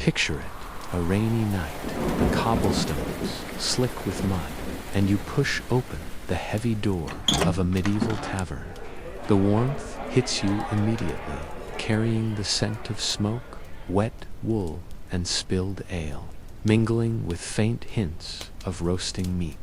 Picture it, a rainy night, the cobblestones slick with mud, and you push open the heavy door of a medieval tavern. The warmth hits you immediately, carrying the scent of smoke, wet wool, and spilled ale, mingling with faint hints of roasting meat.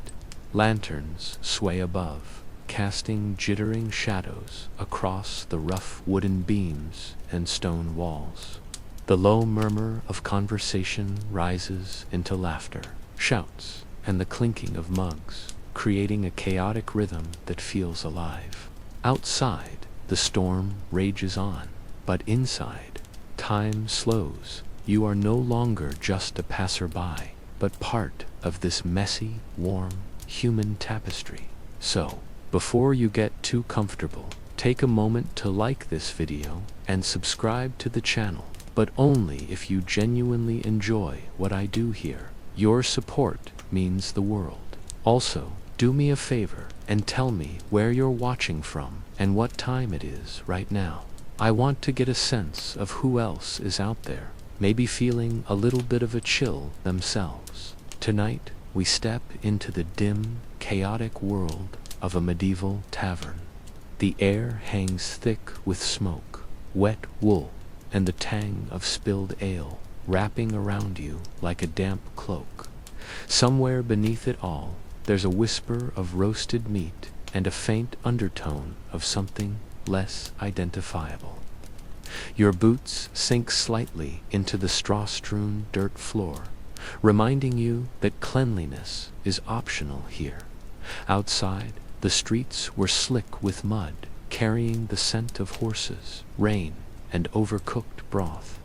Lanterns sway above, casting jittering shadows across the rough wooden beams and stone walls. The low murmur of conversation rises into laughter, shouts, and the clinking of mugs, creating a chaotic rhythm that feels alive. Outside, the storm rages on, but inside, time slows. You are no longer just a passerby, but part of this messy, warm, human tapestry. So, before you get too comfortable, take a moment to like this video and subscribe to the channel, but only if you genuinely enjoy what I do here. Your support means the world. Also, do me a favor and tell me where you're watching from and what time it is right now. I want to get a sense of who else is out there, maybe feeling a little bit of a chill themselves. Tonight, we step into the dim, chaotic world of a medieval tavern. The air hangs thick with smoke, wet wool, and the tang of spilled ale wrapping around you like a damp cloak. Somewhere beneath it all, there's a whisper of roasted meat and a faint undertone of something less identifiable. Your boots sink slightly into the straw-strewn dirt floor, reminding you that cleanliness is optional here. Outside, the streets were slick with mud, carrying the scent of horses, rain, and overcooked broth.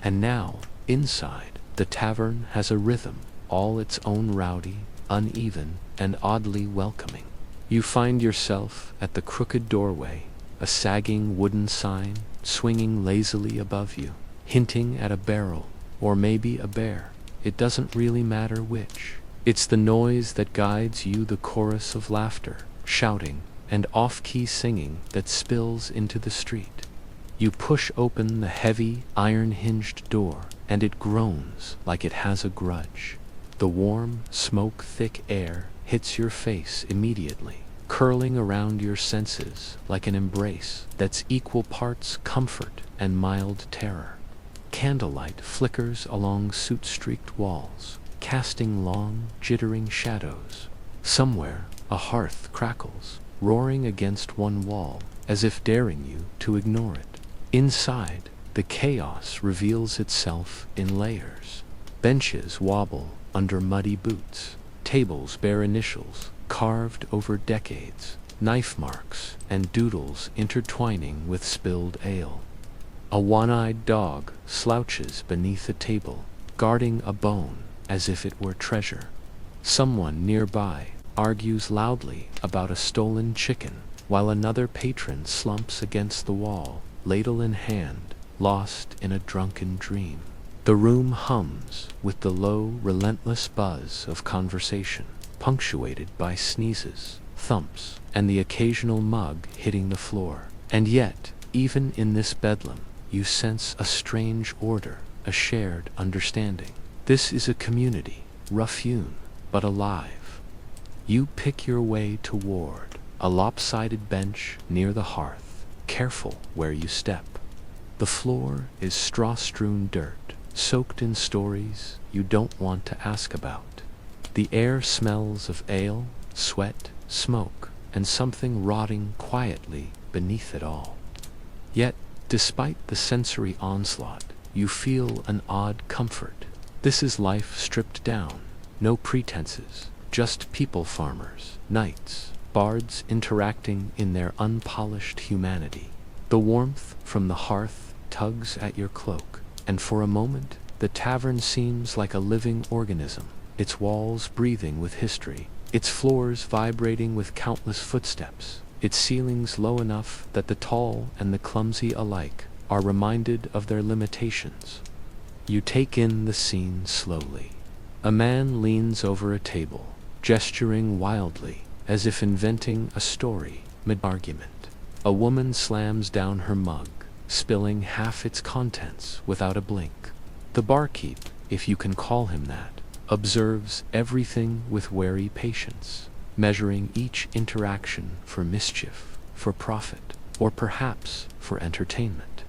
And now, inside, the tavern has a rhythm, all its own, rowdy, uneven, and oddly welcoming. You find yourself at the crooked doorway, a sagging wooden sign swinging lazily above you, hinting at a barrel, or maybe a bear. It doesn't really matter which. It's the noise that guides you, the chorus of laughter, shouting, and off-key singing that spills into the street. You push open the heavy, iron-hinged door, and it groans like it has a grudge. The warm, smoke-thick air hits your face immediately, curling around your senses like an embrace that's equal parts comfort and mild terror. Candlelight flickers along soot-streaked walls, casting long, jittering shadows. Somewhere, a hearth crackles, roaring against one wall, as if daring you to ignore it. Inside, the chaos reveals itself in layers. Benches wobble under muddy boots, tables bear initials carved over decades, knife marks and doodles intertwining with spilled ale. A one-eyed dog slouches beneath a table, guarding a bone as if it were treasure. Someone nearby argues loudly about a stolen chicken, while another patron slumps against the wall, ladle in hand, lost in a drunken dream. The room hums with the low, relentless buzz of conversation, punctuated by sneezes, thumps, and the occasional mug hitting the floor. And yet, even in this bedlam, you sense a strange order, a shared understanding. This is a community, rough-hewn, but alive. You pick your way toward a lopsided bench near the hearth, careful where you step. The floor is straw-strewn dirt, soaked in stories you don't want to ask about. The air smells of ale, sweat, smoke, and something rotting quietly beneath it all. Yet, despite the sensory onslaught, you feel an odd comfort. This is life stripped down, no pretenses, just people farmers, knights, bards interacting in their unpolished humanity. The warmth from the hearth tugs at your cloak, and for a moment, the tavern seems like a living organism, its walls breathing with history, its floors vibrating with countless footsteps, its ceilings low enough that the tall and the clumsy alike are reminded of their limitations. You take in the scene slowly. A man leans over a table, gesturing wildly, as if inventing a story mid-argument. A woman slams down her mug, spilling half its contents without a blink. The barkeep if you can call him that, observes everything with wary patience, measuring each interaction for mischief, for profit, or perhaps for entertainment.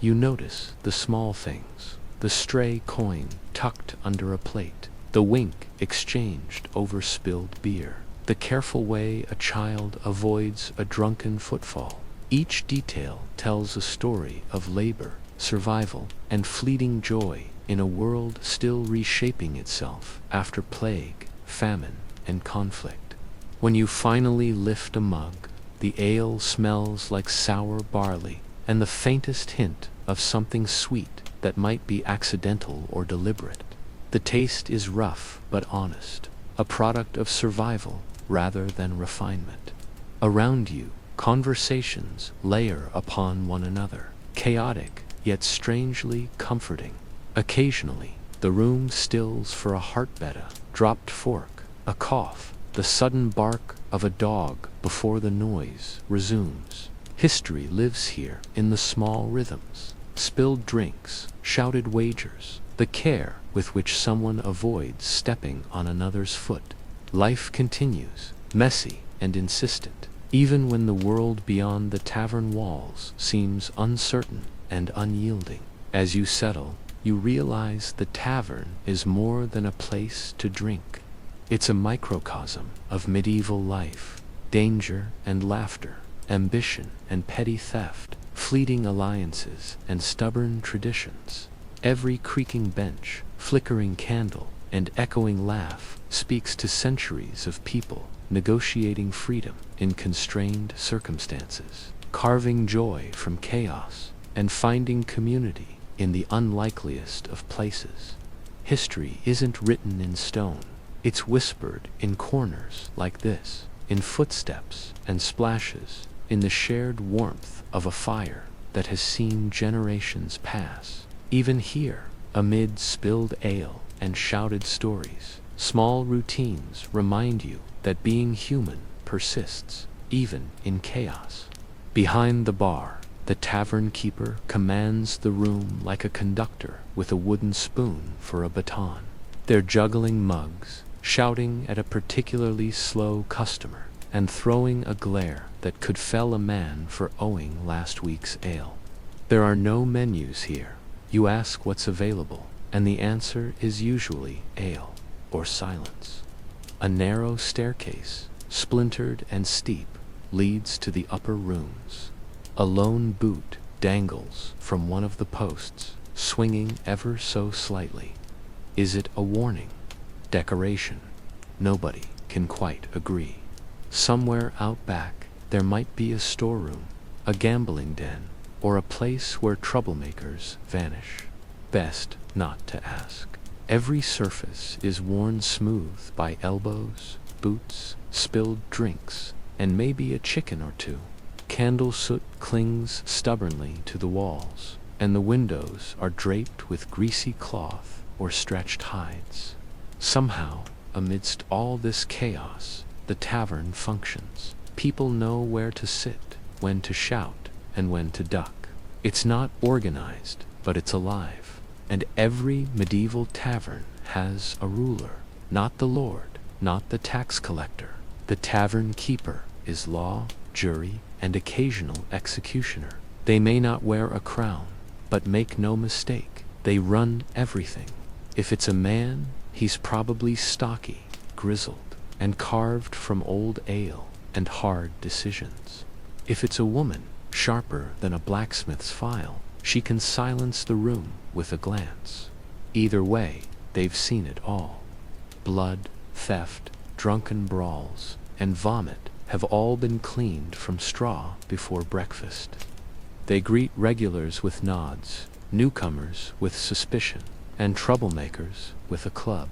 You notice the small things, the stray coin tucked under a plate, the wink exchanged over spilled beer, the careful way a child avoids a drunken footfall. Each detail tells a story of labor, survival, and fleeting joy in a world still reshaping itself after plague, famine, and conflict. When you finally lift a mug, the ale smells like sour barley and the faintest hint of something sweet that might be accidental or deliberate. The taste is rough but honest, a product of survival rather than refinement. Around you, conversations layer upon one another, chaotic yet strangely comforting. Occasionally, the room stills for a heartbeat, a dropped fork, a cough, the sudden bark of a dog before the noise resumes. History lives here in the small rhythms, spilled drinks, shouted wagers, the care with which someone avoids stepping on another's foot. Life continues, messy and insistent, even when the world beyond the tavern walls seems uncertain and unyielding. As you settle, you realize the tavern is more than a place to drink. It's a microcosm of medieval life, danger and laughter, ambition and petty theft, fleeting alliances and stubborn traditions. Every creaking bench, flickering candle, and echoing laugh speaks to centuries of people negotiating freedom in constrained circumstances, carving joy from chaos, and finding community in the unlikeliest of places. History isn't written in stone, it's whispered in corners like this, in footsteps and splashes, in the shared warmth of a fire that has seen generations pass. Even here, amid spilled ale and shouted stories, small routines remind you that being human persists, even in chaos. Behind the bar, the tavern keeper commands the room like a conductor with a wooden spoon for a baton. They're juggling mugs, shouting at a particularly slow customer, and throwing a glare that could fell a man for owing last week's ale. There are no menus here. You ask what's available, and the answer is usually ale or silence. A narrow staircase, splintered and steep, leads to the upper rooms. A lone boot dangles from one of the posts, swinging ever so slightly. Is it a warning? Decoration? Nobody can quite agree. Somewhere out back, there might be a storeroom, a gambling den, or a place where troublemakers vanish. Best not to ask. Every surface is worn smooth by elbows, boots, spilled drinks, and maybe a chicken or two. Candle soot clings stubbornly to the walls, and the windows are draped with greasy cloth or stretched hides. Somehow, amidst all this chaos, the tavern functions. People know where to sit, when to shout, and when to duck. It's not organized, but it's alive. And every medieval tavern has a ruler, not the lord, not the tax collector. The tavern keeper is law, jury, and occasional executioner. They may not wear a crown, but make no mistake, they run everything. If it's a man, he's probably stocky, grizzled, and carved from old ale and hard decisions. If it's a woman, sharper than a blacksmith's file, she can silence the room with a glance. Either way, they've seen it all. Blood, theft, drunken brawls, and vomit have all been cleaned from straw before breakfast. They greet regulars with nods, newcomers with suspicion, and troublemakers with a club.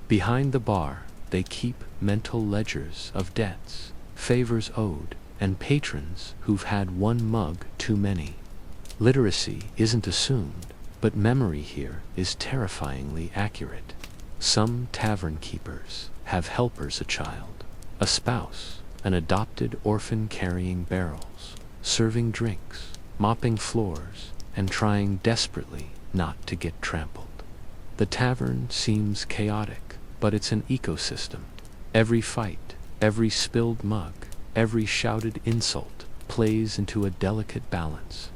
Behind the bar, they keep mental ledgers of debts, favors owed, and patrons who've had one mug too many. Literacy isn't assumed, but memory here is terrifyingly accurate. Some tavern keepers have helpers a child, a spouse, an adopted orphan carrying barrels, serving drinks, mopping floors, and trying desperately not to get trampled. The tavern seems chaotic, but it's an ecosystem. Every fight, every spilled mug, every shouted insult plays into a delicate balance.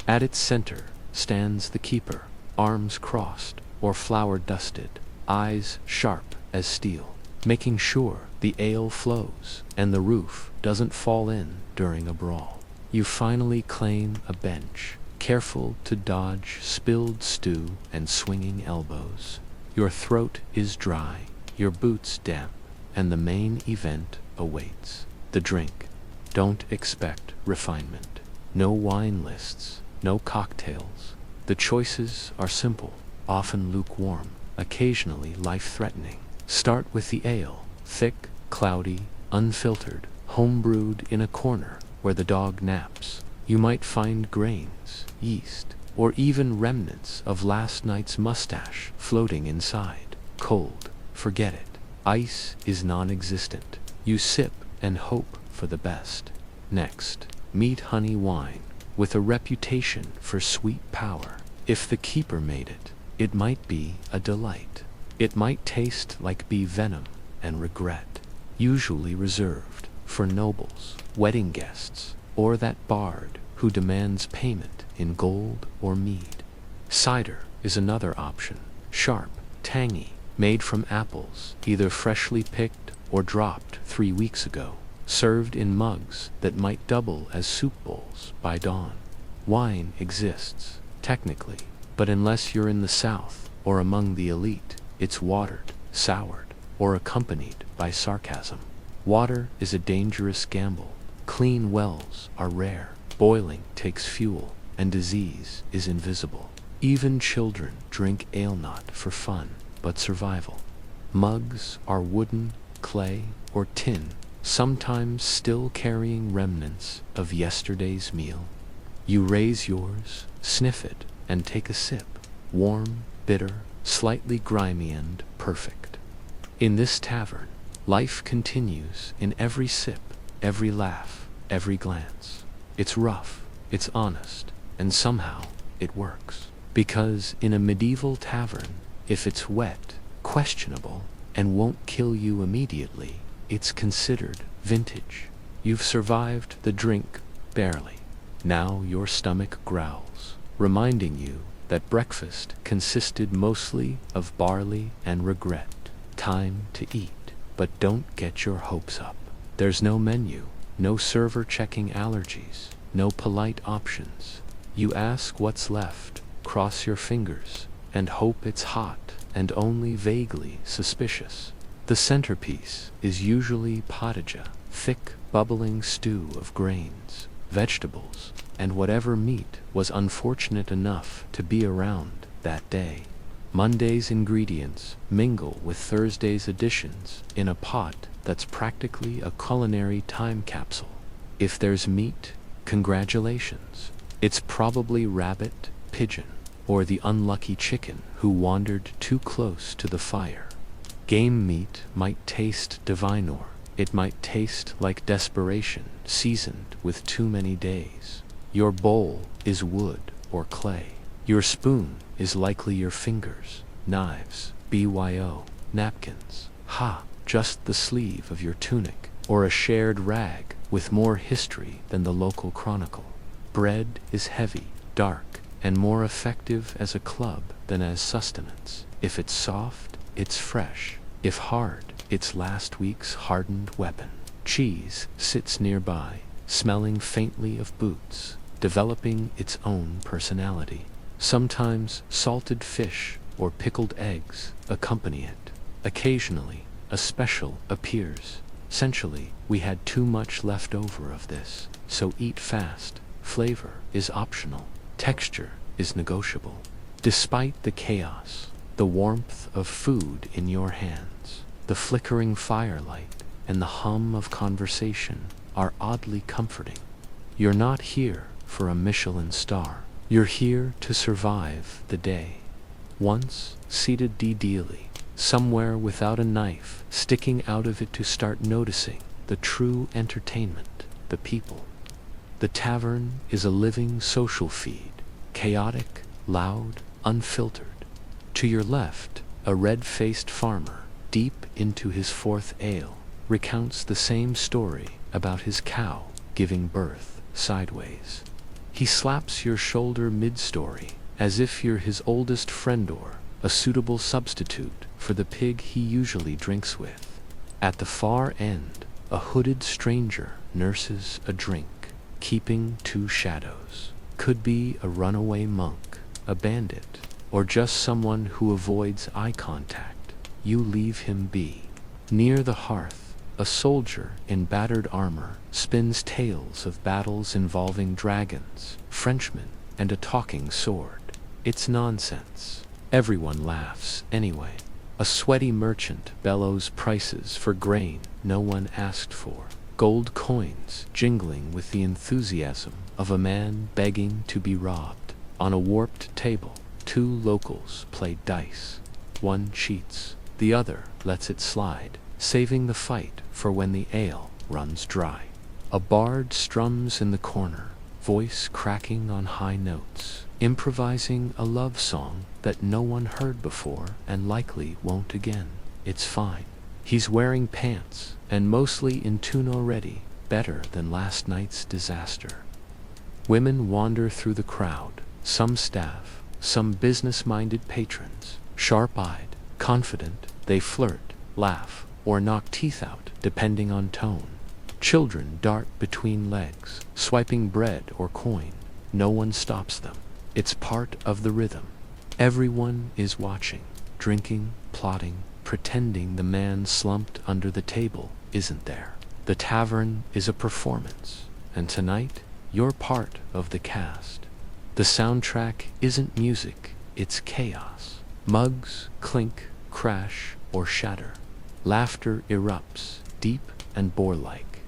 At its center stands the keeper, arms crossed or flower dusted, eyes sharp as steel, making sure the ale flows and the roof doesn't fall in during a brawl. You finally claim a bench, careful to dodge spilled stew and swinging elbows. Your throat is dry, your boots damp, and the main event awaits. The drink. Don't expect refinement. No wine lists, no cocktails. The choices are simple, often lukewarm, occasionally life-threatening. Start with the ale, thick, cloudy, unfiltered, homebrewed in a corner where the dog naps. You might find grains, yeast, or even remnants of last night's mustache floating inside. Cold, forget it. Ice is non-existent. You sip and hope for the best. Next, meet honey wine, with a reputation for sweet power. If the keeper made it, it might be a delight. It might taste like bee venom and regret, usually reserved for nobles, wedding guests, or that bard who demands payment in gold or mead. Cider is another option, sharp, tangy, made from apples, either freshly picked or dropped 3 weeks ago, served in mugs that might double as soup bowls by dawn. Wine exists, technically, but unless you're in the South or among the elite, it's watered, soured, or accompanied by sarcasm. Water is a dangerous gamble. Clean wells are rare. Boiling takes fuel, and disease is invisible. Even children drink ale not for fun, but survival. Mugs are wooden, clay, or tin, sometimes still carrying remnants of yesterday's meal. You raise yours, sniff it, and take a sip. Warm, bitter, slightly grimy and perfect. In this tavern, life continues in every sip, every laugh, every glance. It's rough, it's honest, and somehow it works. Because in a medieval tavern, if it's wet, questionable, and won't kill you immediately, it's considered vintage. You've survived the drink, barely. Now your stomach growls, reminding you that breakfast consisted mostly of barley and regret. Time to eat, but don't get your hopes up. There's no menu, no server checking allergies, no polite options. You ask what's left, cross your fingers, and hope it's hot and only vaguely suspicious. The centerpiece is usually potaja, thick, bubbling stew of grains, vegetables, and whatever meat was unfortunate enough to be around that day. Monday's ingredients mingle with Thursday's additions in a pot that's practically a culinary time capsule. If there's meat, congratulations. It's probably rabbit, pigeon, or the unlucky chicken who wandered too close to the fire. Game meat might taste divine, or it might taste like desperation seasoned with too many days. Your bowl is wood or clay. Your spoon is likely your fingers, knives, BYO, napkins, just the sleeve of your tunic, or a shared rag with more history than the local chronicle. Bread is heavy, dark, and more effective as a club than as sustenance. If it's soft, it's fresh. If hard, it's last week's hardened weapon. Cheese sits nearby, smelling faintly of boots, developing its own personality. Sometimes salted fish or pickled eggs accompany it. Occasionally, a special appears. Essentially, we had too much left over of this, so eat fast. Flavor is optional. Texture is negotiable. Despite the chaos, the warmth of food in your hands, the flickering firelight, and the hum of conversation are oddly comforting. You're not here for a Michelin star. You're here to survive the day. Once seated deedily, somewhere without a knife sticking out of it to start noticing the true entertainment, the people. The tavern is a living social feed, chaotic, loud, unfiltered. To your left, a red-faced farmer, deep into his fourth ale, recounts the same story about his cow giving birth sideways. He slaps your shoulder mid-story, as if you're his oldest friend or a suitable substitute for the pig he usually drinks with. At the far end, a hooded stranger nurses a drink, keeping two shadows. Could be a runaway monk, a bandit, or just someone who avoids eye contact. You leave him be. Near the hearth, a soldier in battered armor spins tales of battles involving dragons, Frenchmen, and a talking sword. It's nonsense. Everyone laughs anyway. A sweaty merchant bellows prices for grain no one asked for. Gold coins jingling with the enthusiasm of a man begging to be robbed. On a warped table, two locals play dice. One cheats, the other lets it slide, saving the fight for when the ale runs dry. A bard strums in the corner, voice cracking on high notes, improvising a love song that no one heard before and likely won't again. It's fine. He's wearing pants, and mostly in tune already, better than last night's disaster. Women wander through the crowd, some staff, some business-minded patrons. Sharp-eyed, confident, they flirt, laugh, or knock teeth out, depending on tone. Children dart between legs, swiping bread or coin. No one stops them. It's part of the rhythm. Everyone is watching, drinking, plotting, pretending the man slumped under the table isn't there. The tavern is a performance, and tonight, you're part of the cast. The soundtrack isn't music, it's chaos. Mugs clink, crash, or shatter. Laughter erupts, deep and boar-like.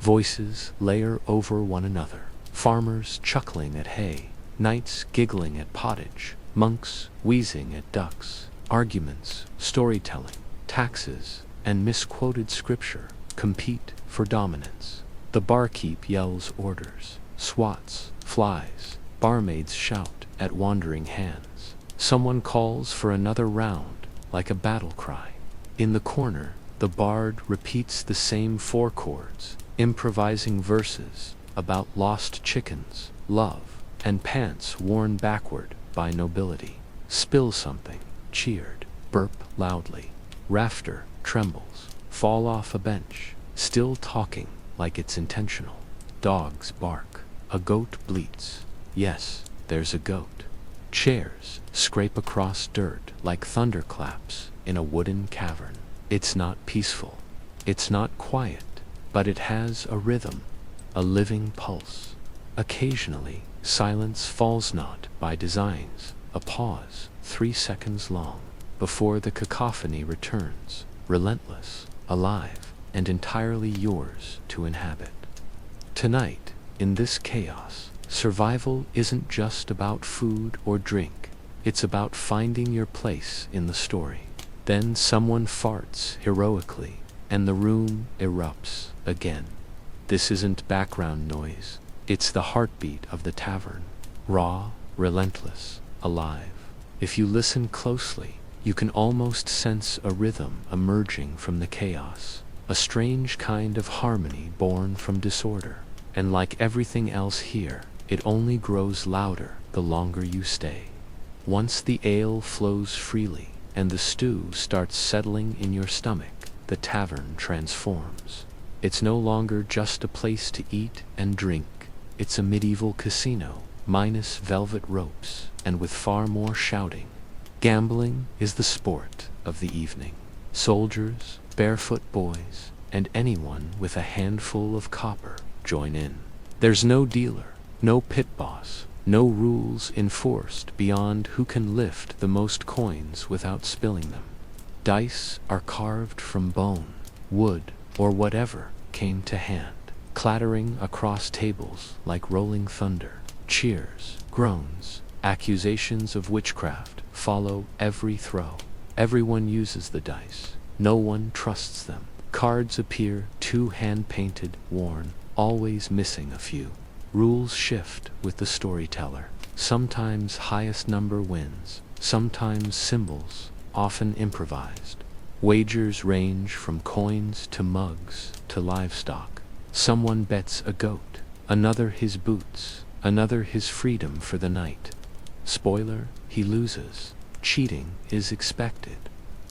Voices layer over one another. Farmers chuckling at hay, knights giggling at pottage, monks wheezing at ducks. Arguments, storytelling, taxes, and misquoted scripture compete for dominance. The barkeep yells orders, swats, flies, barmaids shout at wandering hands. Someone calls for another round, like a battle cry. In the corner, the bard repeats the same four chords, improvising verses about lost chickens, love, and pants worn backward by nobility. Spill something, cheered, burp loudly. Rafter trembles, fall off a bench, still talking like it's intentional. Dogs bark, a goat bleats. Yes, there's a goat. Chairs scrape across dirt like thunderclaps in a wooden cavern. It's not peaceful. It's not quiet, but it has a rhythm, a living pulse. Occasionally, silence falls not by designs, a pause 3 seconds long, before the cacophony returns, relentless, alive, and entirely yours to inhabit. Tonight, in this chaos, survival isn't just about food or drink, it's about finding your place in the story. Then someone farts heroically, and the room erupts again. This isn't background noise, it's the heartbeat of the tavern, raw, relentless, alive. If you listen closely, you can almost sense a rhythm emerging from the chaos, a strange kind of harmony born from disorder. And like everything else here, it only grows louder the longer you stay. Once the ale flows freely, and the stew starts settling in your stomach, the tavern transforms. It's no longer just a place to eat and drink. It's a medieval casino, minus velvet ropes, and with far more shouting. Gambling is the sport of the evening. Soldiers, barefoot boys, and anyone with a handful of copper join in. There's no dealer, no pit boss, no rules enforced beyond who can lift the most coins without spilling them. Dice are carved from bone, wood, or whatever came to hand, clattering across tables like rolling thunder. Cheers, groans, accusations of witchcraft follow every throw. Everyone uses the dice. No one trusts them. Cards appear too hand-painted, worn, always missing a few. Rules shift with the storyteller. Sometimes highest number wins, sometimes symbols, often improvised. Wagers range from coins to mugs to livestock. Someone bets a goat, another his boots, another his freedom for the night. Spoiler, he loses. Cheating is expected.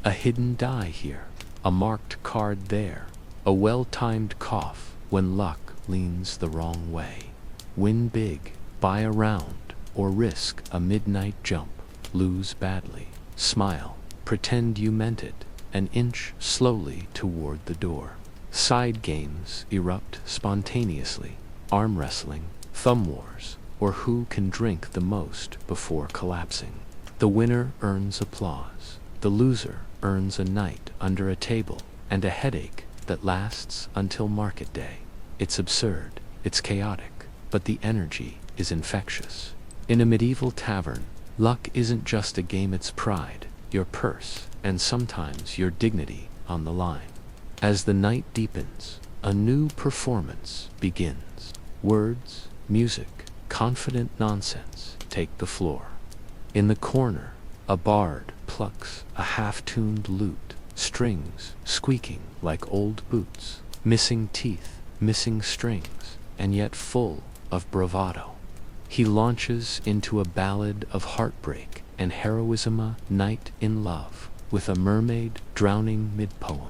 A hidden die here, a marked card there, a well-timed cough when luck leans the wrong way. Win big, buy a round, or risk a midnight jump. Lose badly, smile, pretend you meant it, and inch slowly toward the door. Side games erupt spontaneously. Arm wrestling, thumb wars, or who can drink the most before collapsing. The winner earns applause. The loser earns a night under a table and a headache that lasts until market day. It's absurd, it's chaotic, but the energy is infectious. In a medieval tavern, luck isn't just a game, it's pride, your purse, and sometimes your dignity on the line. As the night deepens, a new performance begins. Words, music, confident nonsense take the floor. In the corner, a bard plucks a half-tuned lute, strings squeaking like old boots, missing teeth, missing strings, and yet full of bravado. He launches into a ballad of heartbreak and heroism, a night in love, with a mermaid drowning mid-poem.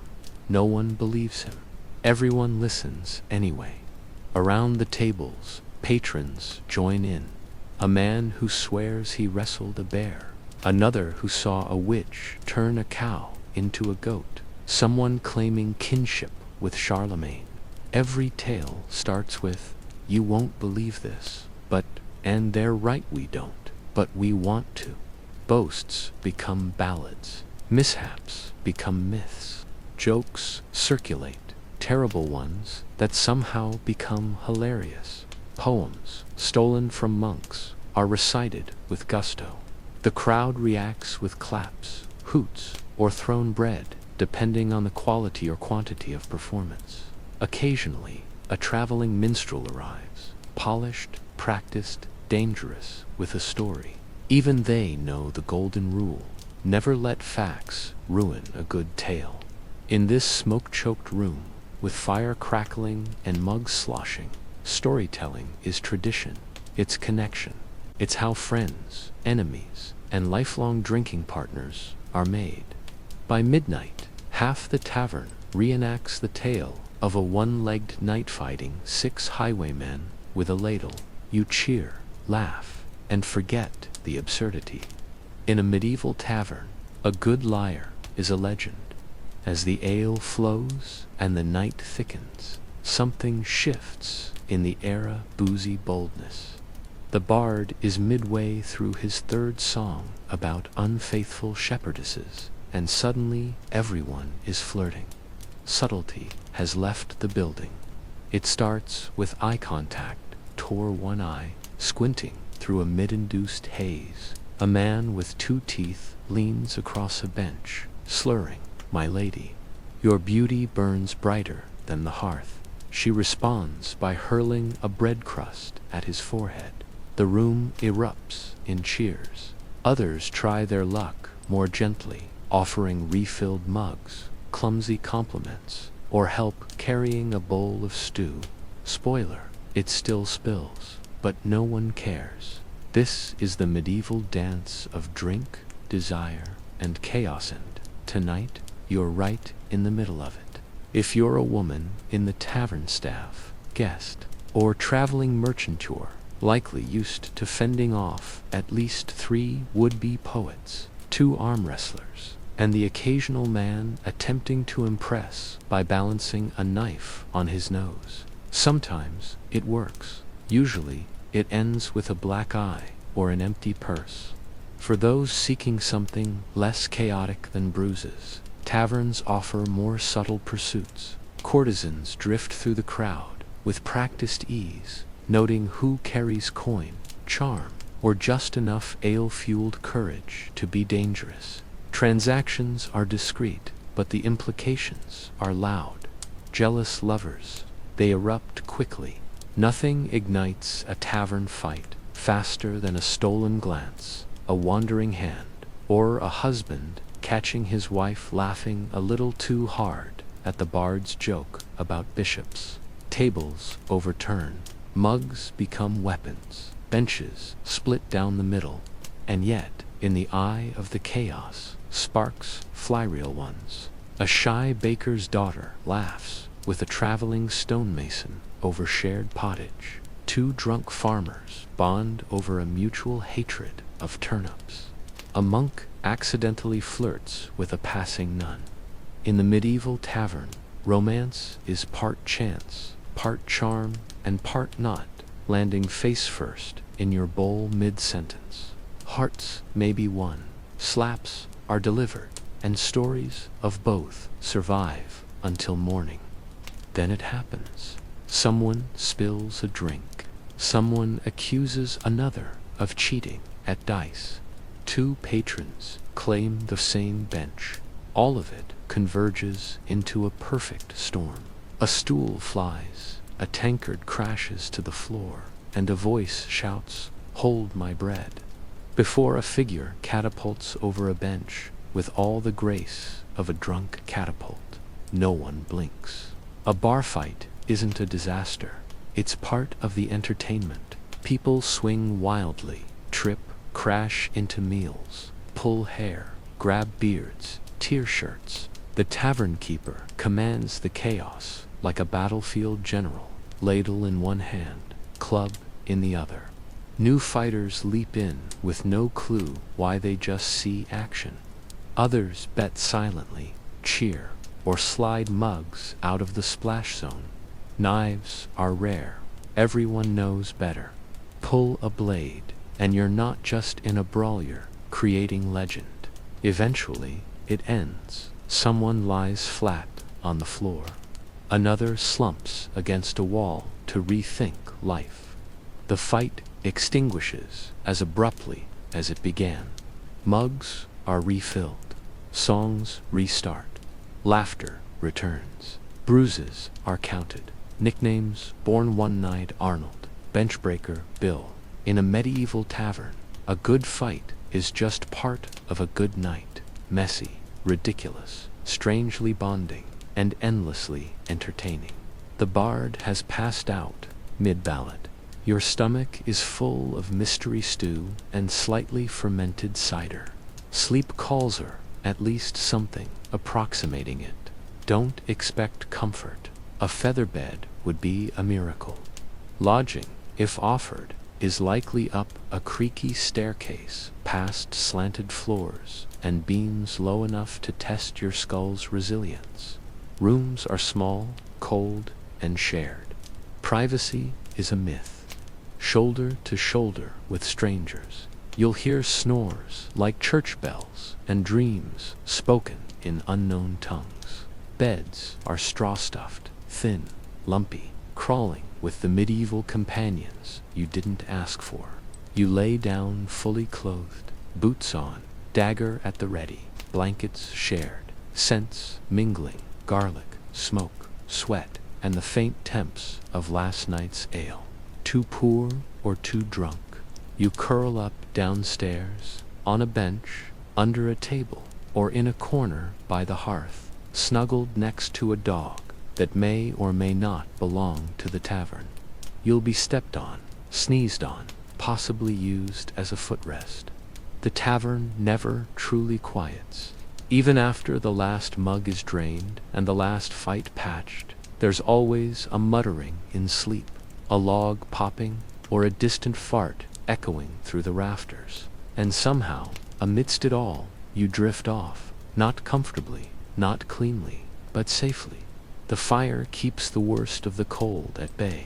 No one believes him. Everyone listens anyway. Around the tables, patrons join in. A man who swears he wrestled a bear, another who saw a witch turn a cow into a goat, someone claiming kinship with Charlemagne. Every tale starts with, "You won't believe this," and they're right, we don't, but we want to. Boasts become ballads, mishaps become myths, jokes circulate, terrible ones that somehow become hilarious. Poems, stolen from monks, are recited with gusto. The crowd reacts with claps, hoots, or thrown bread, depending on the quality or quantity of performance. Occasionally, a traveling minstrel arrives, polished, practiced, dangerous, with a story. Even they know the golden rule: never let facts ruin a good tale. In this smoke-choked room, with fire crackling and mugs sloshing, storytelling is tradition. It's connection. It's how friends, enemies, and lifelong drinking partners are made. By midnight, half the tavern reenacts the tale of a one-legged night fighting 6 highwaymen with a ladle. You cheer, laugh, and forget the absurdity. In a medieval tavern, a good liar is a legend. As the ale flows and the night thickens, something shifts in the era boozy boldness. The bard is midway through his 3rd song about unfaithful shepherdesses, and suddenly everyone is flirting. Subtlety has left the building. It starts with eye contact, toward one eye, squinting through a mid-induced haze. A man with 2 teeth leans across a bench, slurring, "My lady, your beauty burns brighter than the hearth." She responds by hurling a bread crust at his forehead. The room erupts in cheers. Others try their luck more gently, offering refilled mugs, clumsy compliments, or help carrying a bowl of stew. Spoiler, it still spills, but no one cares. This is the medieval dance of drink, desire, and chaos, and tonight, you're right in the middle of it. If you're a woman in the tavern staff, guest, or traveling merchanteur, likely used to fending off at least 3 would-be poets, 2 arm wrestlers, and the occasional man attempting to impress by balancing a knife on his nose. Sometimes it works. Usually it ends with a black eye or an empty purse. For those seeking something less chaotic than bruises, taverns offer more subtle pursuits. Courtesans drift through the crowd with practiced ease, noting who carries coin, charm, or just enough ale-fueled courage to be dangerous. Transactions are discreet, but the implications are loud. Jealous lovers, they erupt quickly. Nothing ignites a tavern fight faster than a stolen glance, a wandering hand, or a husband catching his wife laughing a little too hard at the bard's joke about bishops. Tables overturn, mugs become weapons, benches split down the middle, and yet, in the eye of the chaos, sparks fly real ones. A shy baker's daughter laughs with a traveling stonemason over shared pottage. Two drunk farmers bond over a mutual hatred of turnips. A monk accidentally flirts with a passing nun. In the medieval tavern, romance is part chance, part charm, and part not, landing face first in your bowl mid-sentence. Hearts may be won, slaps are delivered, and stories of both survive until morning. Then it happens. Someone spills a drink. Someone accuses another of cheating at dice. Two patrons claim the same bench. All of it converges into a perfect storm. A stool flies, a tankard crashes to the floor, and a voice shouts, "Hold my bread," before a figure catapults over a bench with all the grace of a drunk catapult. No one blinks. A bar fight isn't a disaster. It's part of the entertainment. People swing wildly, trip, crash into meals, pull hair, grab beards, tear shirts. The tavern keeper commands the chaos like a battlefield general, ladle in one hand, club in the other. New fighters leap in with no clue why they just see action. Others bet silently, cheer, or slide mugs out of the splash zone. Knives are rare. Everyone knows better. Pull a blade, and you're not just in a brawl, you're creating legend. Eventually, it ends. Someone lies flat on the floor. Another slumps against a wall to rethink life. The fight extinguishes as abruptly as it began. Mugs are refilled. Songs restart. Laughter returns. Bruises are counted. Nicknames born one night: Arnold, Benchbreaker, Bill. In a medieval tavern, a good fight is just part of a good night. Messy, ridiculous, strangely bonding, and endlessly entertaining. The bard has passed out mid-ballad. Your stomach is full of mystery stew and slightly fermented cider. Sleep calls her, at least something approximating it. Don't expect comfort. A feather bed would be a miracle. Lodging, if offered, is likely up a creaky staircase, past slanted floors, and beams low enough to test your skull's resilience. Rooms are small, cold, and shared. Privacy is a myth. Shoulder to shoulder with strangers, you'll hear snores like church bells and dreams spoken in unknown tongues. Beds are straw-stuffed, thin, lumpy, crawling with the medieval companions you didn't ask for. You lay down fully clothed, boots on, dagger at the ready, blankets shared, scents mingling, garlic, smoke, sweat, and the faint temps of last night's ale. Too poor or too drunk, you curl up downstairs, on a bench, under a table, or in a corner by the hearth, snuggled next to a dog that may or may not belong to the tavern. You'll be stepped on, sneezed on, possibly used as a footrest. The tavern never truly quiets. Even after the last mug is drained and the last fight patched, there's always a muttering in sleep, a log popping, or a distant fart echoing through the rafters. And somehow, amidst it all, you drift off, not comfortably, not cleanly, but safely. The fire keeps the worst of the cold at bay.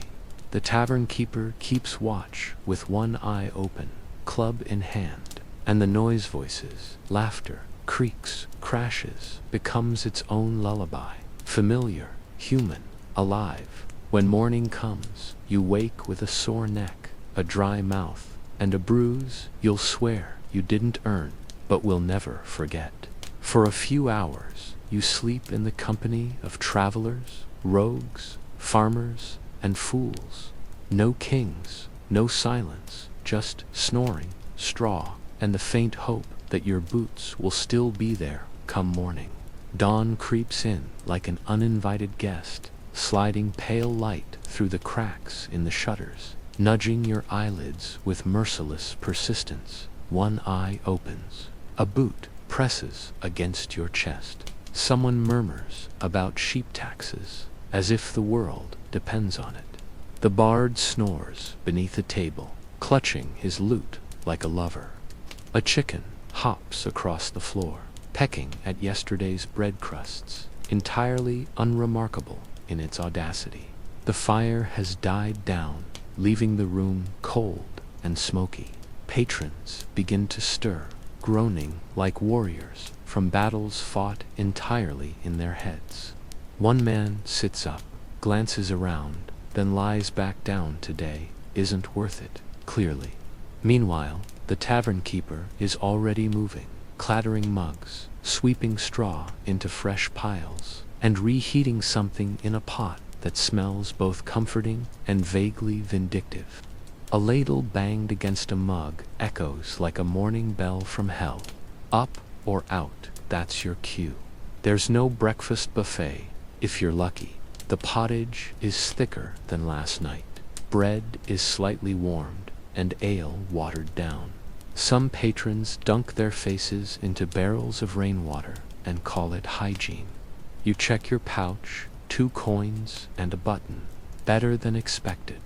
The tavern keeper keeps watch with one eye open, club in hand, and the noise voices, laughter, creaks, crashes, becomes its own lullaby, familiar, human, alive. When morning comes, you wake with a sore neck, a dry mouth, and a bruise you'll swear you didn't earn, but will never forget. For a few hours, you sleep in the company of travelers, rogues, farmers, and fools. No kings, no silence, just snoring, straw, and the faint hope that your boots will still be there come morning. Dawn creeps in like an uninvited guest, sliding pale light through the cracks in the shutters, nudging your eyelids with merciless persistence. One eye opens. A boot presses against your chest. Someone murmurs about sheep taxes, as if the world depends on it. The bard snores beneath a table, clutching his lute like a lover. A chicken hops across the floor, pecking at yesterday's bread crusts, entirely unremarkable in its audacity. The fire has died down, leaving the room cold and smoky. Patrons begin to stir, groaning like warriors from battles fought entirely in their heads. One man sits up, glances around, then lies back down. Today isn't worth it, clearly. Meanwhile, the tavern keeper is already moving, clattering mugs, sweeping straw into fresh piles, and reheating something in a pot that smells both comforting and vaguely vindictive. A ladle banged against a mug echoes like a morning bell from hell. Up or out, that's your cue. There's no breakfast buffet, if you're lucky. The pottage is thicker than last night. Bread is slightly warmed, and ale watered down. Some patrons dunk their faces into barrels of rainwater and call it hygiene. You check your pouch, 2 coins and a button. Better than expected.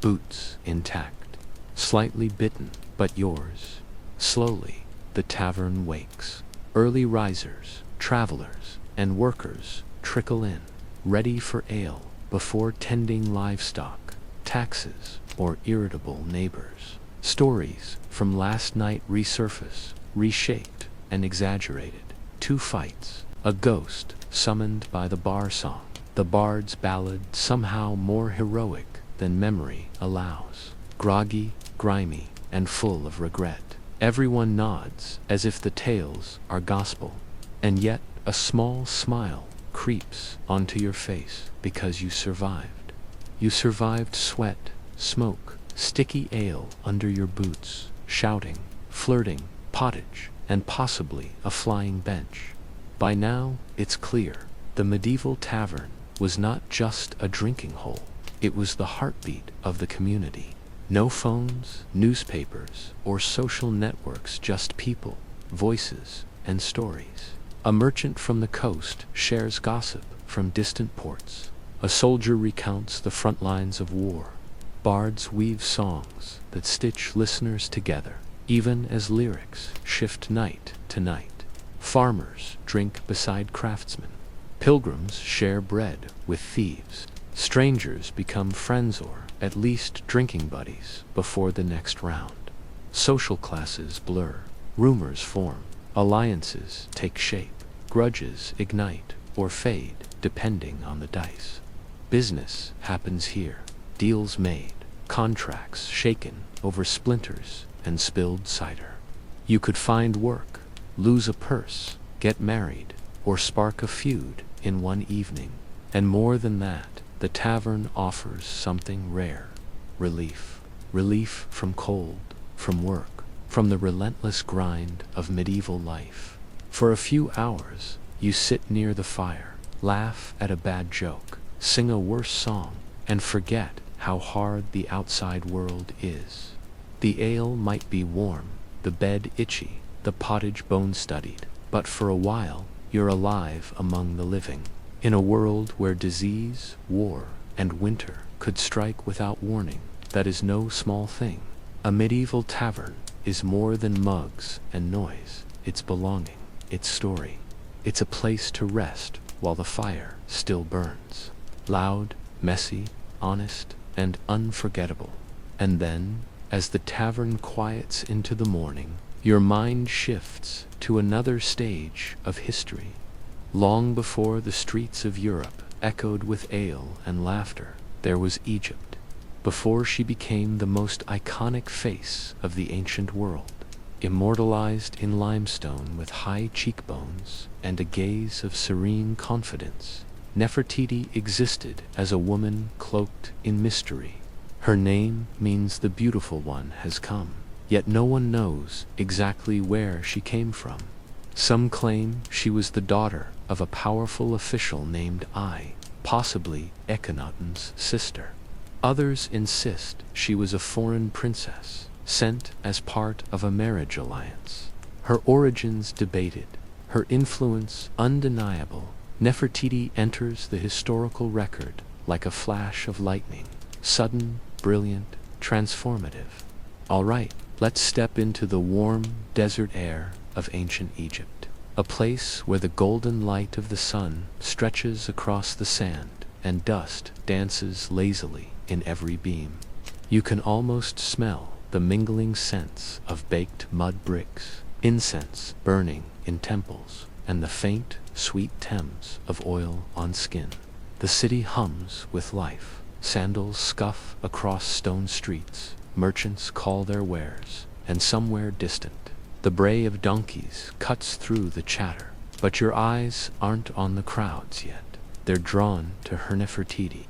Boots intact. Slightly bitten, but yours. Slowly, the tavern wakes. Early risers, travelers, and workers trickle in, ready for ale before tending livestock, taxes, or irritable neighbors. Stories from last night resurface, reshaped and exaggerated. 2 fights, a ghost summoned by the bar song, the bard's ballad somehow more heroic than memory allows. Groggy, grimy, and full of regret. Everyone nods as if the tales are gospel, and yet a small smile creeps onto your face because you survived. You survived sweat, smoke, sticky ale under your boots, shouting, flirting, pottage, and possibly a flying bench. By now, it's clear, the medieval tavern was not just a drinking hole, it was the heartbeat of the community. No phones, newspapers, or social networks, just people, voices, and stories. A merchant from the coast shares gossip from distant ports. A soldier recounts the front lines of war. Bards weave songs that stitch listeners together, even as lyrics shift night to night. Farmers drink beside craftsmen. Pilgrims share bread with thieves. Strangers become friends or, at least, drinking buddies before the next round. Social classes blur. Rumors form. Alliances take shape. Grudges ignite or fade depending on the dice. Business happens here. Deals made. Contracts shaken over splinters and spilled cider. You could find work, lose a purse, get married, or spark a feud in one evening. And more than that, the tavern offers something rare. Relief. Relief from cold, from work, from the relentless grind of medieval life. For a few hours, you sit near the fire, laugh at a bad joke, sing a worse song, and forget how hard the outside world is. The ale might be warm, the bed itchy, the pottage bone-studied, but for a while, you're alive among the living. In a world where disease, war, and winter could strike without warning, that is no small thing. A medieval tavern is more than mugs and noise. It's belonging, it's story. It's a place to rest while the fire still burns. Loud, messy, honest, and unforgettable. And then, as the tavern quiets into the morning, your mind shifts to another stage of history. Long before the streets of Europe echoed with ale and laughter, there was Egypt. Before she became the most iconic face of the ancient world, immortalized in limestone with high cheekbones and a gaze of serene confidence, Nefertiti existed as a woman cloaked in mystery. Her name means the beautiful one has come. yet no one knows exactly where she came from. Some claim she was the daughter of a powerful official named Ai, possibly Akhenaten's sister. Others insist she was a foreign princess, sent as part of a marriage alliance. Her origins debated, her influence undeniable. Nefertiti enters the historical record like a flash of lightning, sudden, brilliant, transformative. All right, let's step into the warm, desert air of ancient Egypt, a place where the golden light of the sun stretches across the sand and dust dances lazily in every beam. You can almost smell the mingling scents of baked mud bricks, incense burning in temples, and the faint, sweet Thames of oil on skin. The city hums with life. Sandals scuff across stone streets, merchants call their wares, and somewhere distant, the bray of donkeys cuts through the chatter. But your eyes aren't on the crowds yet. They're drawn to her Nefertiti.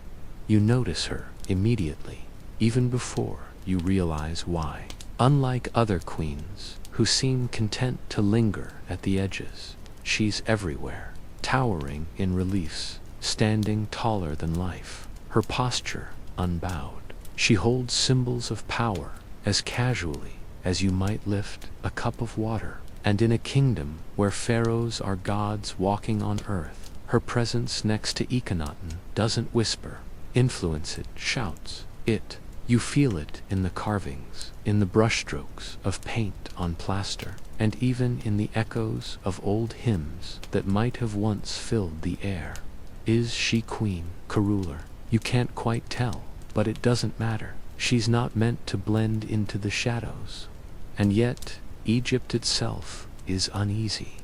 You notice her immediately, even before you realize why. Unlike other queens, who seem content to linger at the edges, she's everywhere, towering in reliefs, standing taller than life, her posture unbowed. She holds symbols of power as casually as you might lift a cup of water. And in a kingdom where pharaohs are gods walking on earth, her presence next to Akhenaten doesn't whisper, influence it, shouts it. You feel it in the carvings, in the brushstrokes of paint on plaster, and even in the echoes of old hymns that might have once filled the air. Is she queen, ruler? You can't quite tell, but it doesn't matter. She's not meant to blend into the shadows. And yet, Egypt itself is uneasy.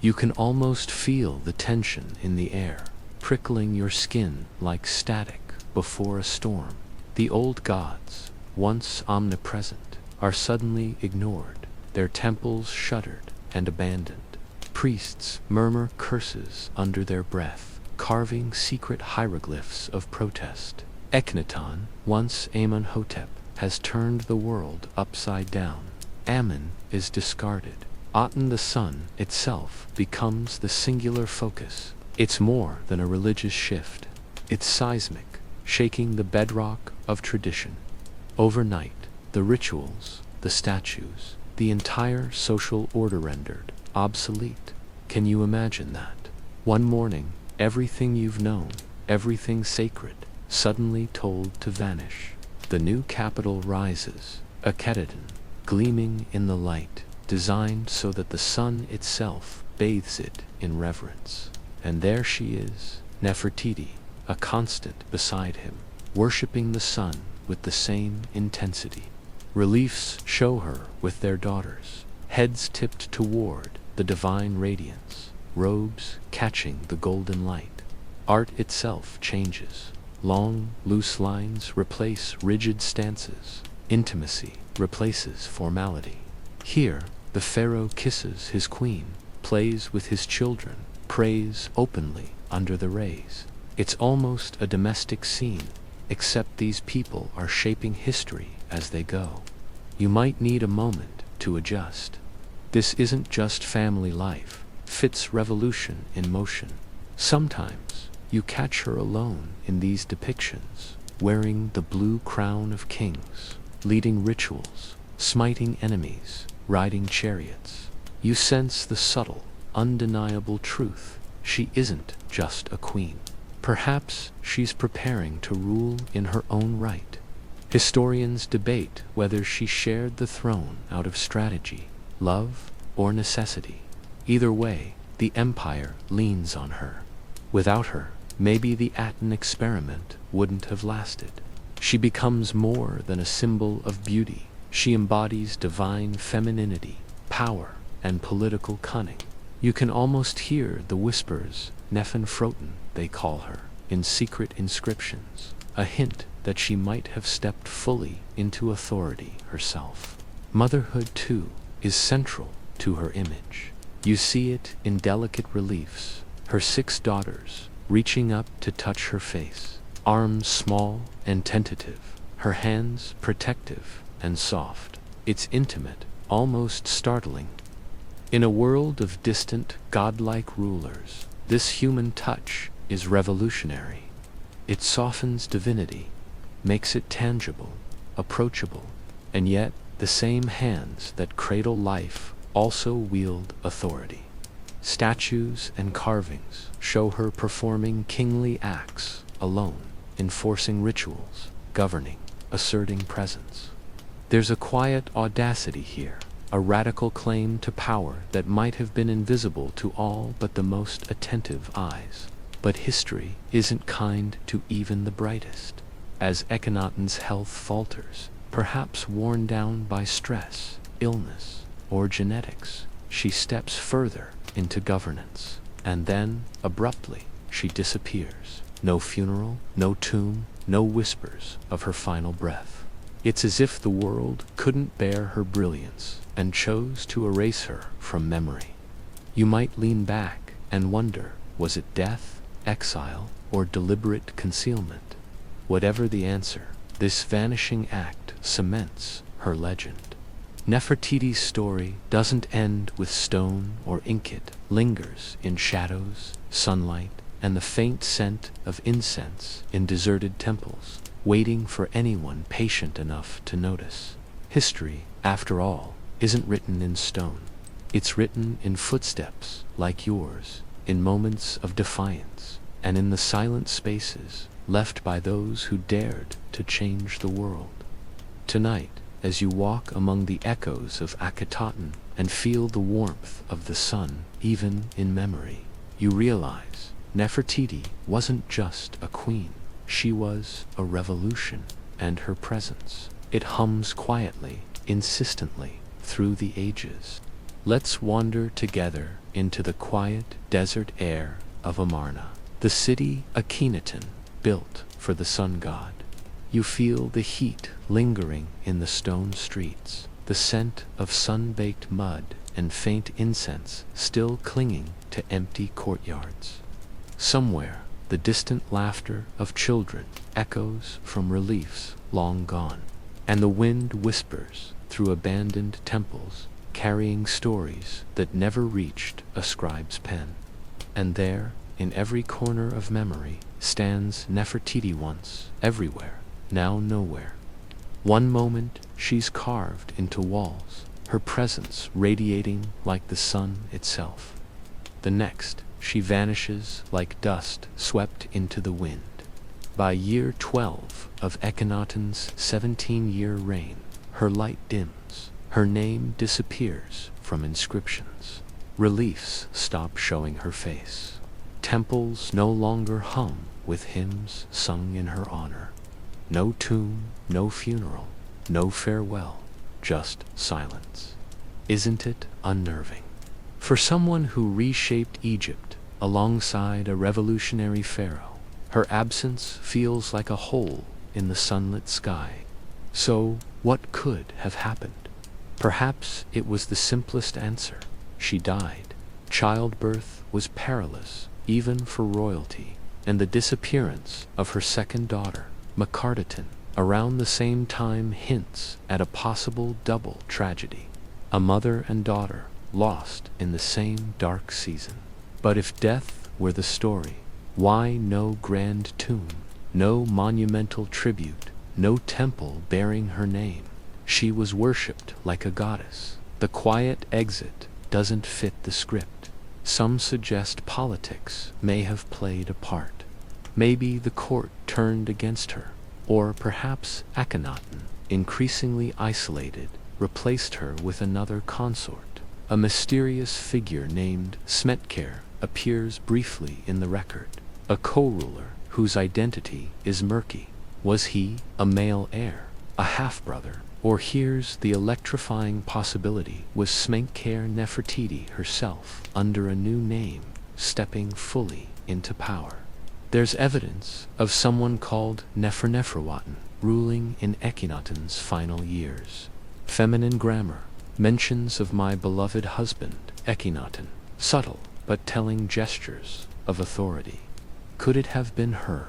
You can almost feel the tension in the air, prickling your skin like static before a storm. The old gods, once omnipresent, are suddenly ignored, their temples shuttered and abandoned. Priests murmur curses under their breath, carving secret hieroglyphs of protest. Akhenaten, once Amenhotep, has turned the world upside down. Ammon is discarded. Aten the sun itself becomes the singular focus. It's more than a religious shift. It's seismic, shaking the bedrock of tradition. Overnight, the rituals, the statues, the entire social order rendered obsolete. Can you imagine that? One morning, everything you've known, everything sacred, suddenly told to vanish. The new capital rises, Akhenaten, gleaming in the light, designed so that the sun itself bathes it in reverence. And there she is, Nefertiti, a constant beside him, worshipping the sun with the same intensity. Reliefs show her with their daughters, heads tipped toward the divine radiance, robes catching the golden light. Art itself changes. Long, loose lines replace rigid stances. Intimacy replaces formality. Here, the pharaoh kisses his queen, plays with his children, prays openly under the rays. It's almost a domestic scene, except these people are shaping history as they go. You might need a moment to adjust. This isn't just family life, fit's revolution in motion. Sometimes you catch her alone in these depictions, wearing the blue crown of kings, leading rituals, smiting enemies, riding chariots. You sense the subtle, undeniable truth. She isn't just a queen. Perhaps she's preparing to rule in her own right. Historians debate whether she shared the throne out of strategy, love, or necessity. Either way, the empire leans on her. Without her, maybe the Aten experiment wouldn't have lasted. She becomes more than a symbol of beauty. She embodies divine femininity, power, and political cunning. You can almost hear the whispers, Neferfroten, they call her, in secret inscriptions, a hint that she might have stepped fully into authority herself. Motherhood, too, is central to her image. You see it in delicate reliefs, her 6 daughters reaching up to touch her face, arms small and tentative, her hands protective and soft. It's intimate, almost startling. In a world of distant, godlike rulers, this human touch is revolutionary. It softens divinity, makes it tangible, approachable, and yet the same hands that cradle life also wield authority. Statues and carvings show her performing kingly acts alone, enforcing rituals, governing, asserting presence. There's a quiet audacity here, a radical claim to power that might have been invisible to all but the most attentive eyes. But history isn't kind to even the brightest. As Akhenaten's health falters, perhaps worn down by stress, illness, or genetics, she steps further into governance, and then, abruptly, she disappears. No funeral, no tomb, no whispers of her final breath. It's as if the world couldn't bear her brilliance and chose to erase her from memory. You might lean back and wonder, was it death, exile, or deliberate concealment? Whatever the answer, this vanishing act cements her legend. Nefertiti's story doesn't end with stone or ink, it lingers in shadows, sunlight, and the faint scent of incense in deserted temples, waiting for anyone patient enough to notice. History, after all, isn't written in stone. It's written in footsteps like yours, in moments of defiance, and in the silent spaces left by those who dared to change the world. Tonight, as you walk among the echoes of Akhenaten and feel the warmth of the sun, even in memory, you realize Nefertiti wasn't just a queen. She was a revolution, and her presence, it hums quietly, insistently, through the ages. Let's wander together into the quiet desert air of Amarna, the city Akhenaten built for the sun god. You feel the heat lingering in the stone streets, the scent of sun-baked mud and faint incense still clinging to empty courtyards. Somewhere, the distant laughter of children echoes from reliefs long gone, and the wind whispers through abandoned temples, carrying stories that never reached a scribe's pen. And there, in every corner of memory, stands Nefertiti, once everywhere, now nowhere. One moment she's carved into walls, her presence radiating like the sun itself. The next, she vanishes like dust swept into the wind. By year 12 of Akhenaten's 17-year reign, her light dims, her name disappears from inscriptions. Reliefs stop showing her face. Temples no longer hum with hymns sung in her honor. No tomb, no funeral, no farewell, just silence. Isn't it unnerving? For someone who reshaped Egypt alongside a revolutionary pharaoh, her absence feels like a hole in the sunlit sky. So, what could have happened? Perhaps it was the simplest answer. She died. Childbirth was perilous, even for royalty, and the disappearance of her second daughter, Makardatan, around the same time hints at a possible double tragedy. A mother and daughter lost in the same dark season. But if death were the story, why no grand tomb, no monumental tribute, no temple bearing her name? She was worshipped like a goddess. The quiet exit doesn't fit the script. Some suggest politics may have played a part. Maybe the court turned against her, or perhaps Akhenaten, increasingly isolated, replaced her with another consort. A mysterious figure named Smetker appears briefly in the record, a co-ruler whose identity is murky. Was he a male heir, a half-brother, or here's the electrifying possibility, was Smetker Nefertiti herself, under a new name, stepping fully into power? There's evidence of someone called Neferneferuaten ruling in Akhenaten's final years. Feminine grammar, mentions of my beloved husband, Akhenaten, subtle but telling gestures of authority. Could it have been her?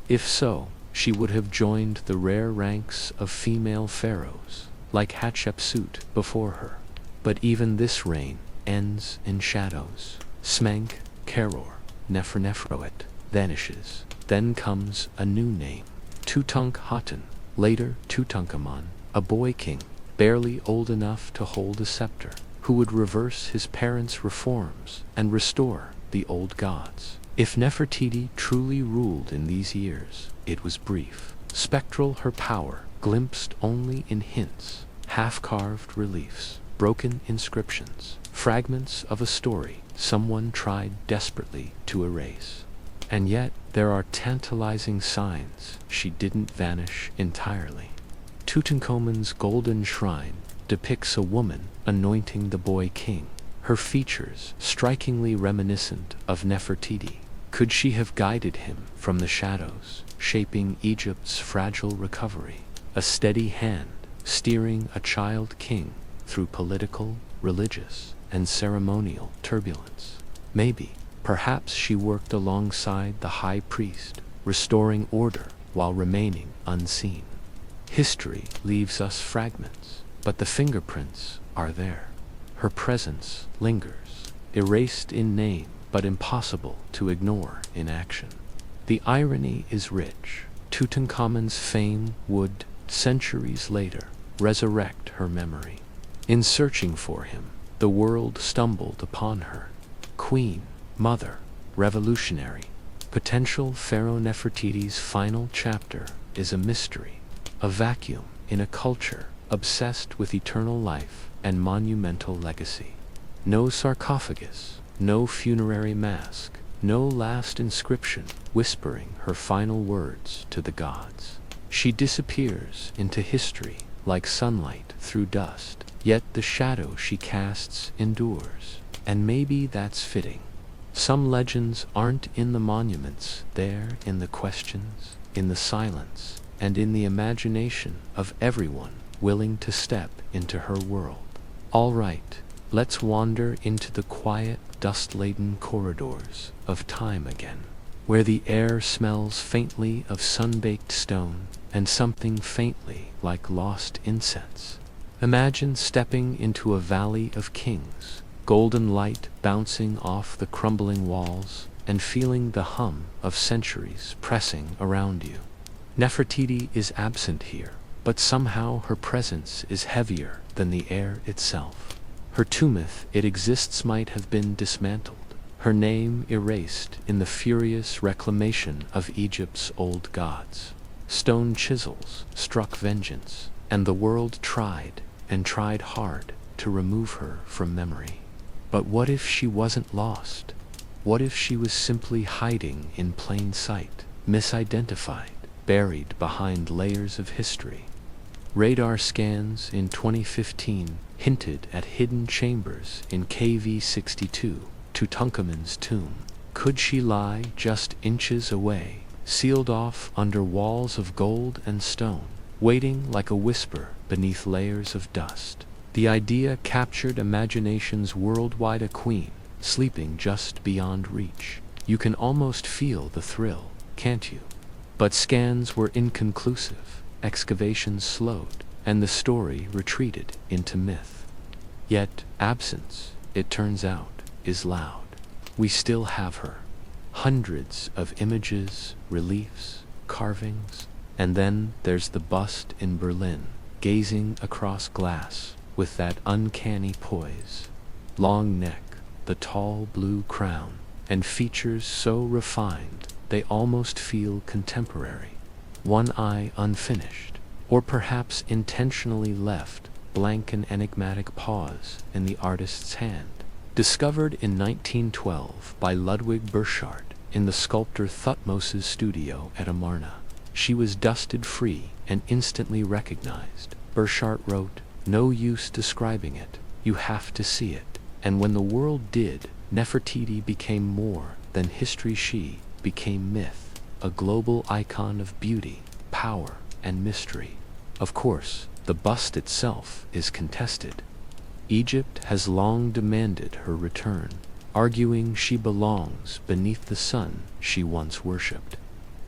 If so, she would have joined the rare ranks of female pharaohs, like Hatshepsut before her. But even this reign ends in shadows. Smenk, Keror, Neferneferuet vanishes. Then comes a new name, Tutankhaten, later Tutankhamun, a boy king, barely old enough to hold a scepter, who would reverse his parents' reforms and restore the old gods. If Nefertiti truly ruled in these years, it was brief. Spectral her power, glimpsed only in hints, half-carved reliefs, broken inscriptions, fragments of a story someone tried desperately to erase. And yet, there are tantalizing signs she didn't vanish entirely. Tutankhamun's golden shrine depicts a woman anointing the boy king, her features strikingly reminiscent of Nefertiti. Could she have guided him from the shadows, shaping Egypt's fragile recovery? A steady hand steering a child king through political, religious, and ceremonial turbulence. Maybe, perhaps she worked alongside the high priest, restoring order while remaining unseen. History leaves us fragments, but the fingerprints are there. Her presence lingers, erased in name but impossible to ignore in action. The irony is rich. Tutankhamun's fame would, centuries later, resurrect her memory. In searching for him, the world stumbled upon her. Queen, mother, revolutionary. Potential Pharaoh Nefertiti's final chapter is a mystery, a vacuum in a culture obsessed with eternal life and monumental legacy. No sarcophagus, no funerary mask, no last inscription whispering her final words to the gods. She disappears into history like sunlight through dust, yet the shadow she casts endures, and maybe that's fitting. Some legends aren't in the monuments, they're in the questions, in the silence, and in the imagination of everyone willing to step into her world. All right, let's wander into the quiet, dust-laden corridors of time again, where the air smells faintly of sun-baked stone and something faintly like lost incense. Imagine stepping into a valley of kings, golden light bouncing off the crumbling walls, and feeling the hum of centuries pressing around you. Nefertiti is absent here, but somehow her presence is heavier than the air itself. Her tomb, if it exists, might have been dismantled, her name erased in the furious reclamation of Egypt's old gods. Stone chisels struck vengeance, and the world tried and tried hard to remove her from memory. But what if she wasn't lost? What if she was simply hiding in plain sight, misidentified, buried behind layers of history? Radar scans in 2015 hinted at hidden chambers in KV-62, Tutankhamun's tomb. Could she lie just inches away, sealed off under walls of gold and stone, waiting like a whisper beneath layers of dust? The idea captured imaginations worldwide, a queen sleeping just beyond reach. You can almost feel the thrill, can't you? But scans were inconclusive, excavations slowed, and the story retreated into myth. Yet absence, it turns out, is loud. We still have her. Hundreds of images, reliefs, carvings, and then there's the bust in Berlin, gazing across glass with that uncanny poise. Long neck, the tall blue crown, and features so refined they almost feel contemporary. One eye unfinished, or perhaps intentionally left blank, an enigmatic pause in the artist's hand. Discovered in 1912 by Ludwig Burchard in the sculptor Thutmose's studio at Amarna, she was dusted free and instantly recognized. Burchard wrote, "No use describing it, you have to see it." And when the world did, Nefertiti became more than history. She became myth, a global icon of beauty, power, and mystery. Of course, the bust itself is contested. Egypt has long demanded her return, arguing she belongs beneath the sun she once worshipped.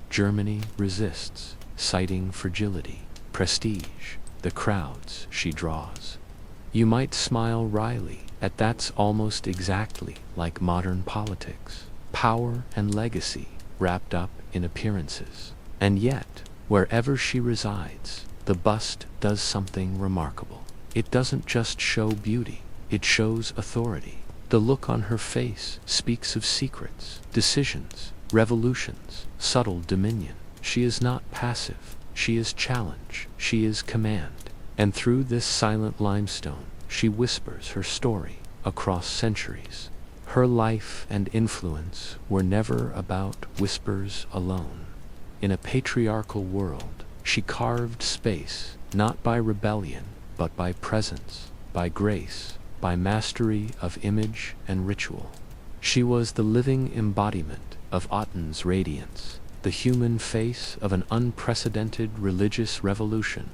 Germany resists, citing fragility, prestige, the crowds she draws. You might smile wryly at that's almost exactly like modern politics. Power and legacy wrapped up in appearances. And yet, wherever she resides, the bust does something remarkable. It doesn't just show beauty, it shows authority. The look on her face speaks of secrets, decisions, revolutions, subtle dominion. She is not passive, she is challenge, she is command. And through this silent limestone, she whispers her story across centuries. Her life and influence were never about whispers alone. In a patriarchal world, she carved space, not by rebellion, but by presence, by grace, by mastery of image and ritual. She was the living embodiment of Autumn's radiance, the human face of an unprecedented religious revolution.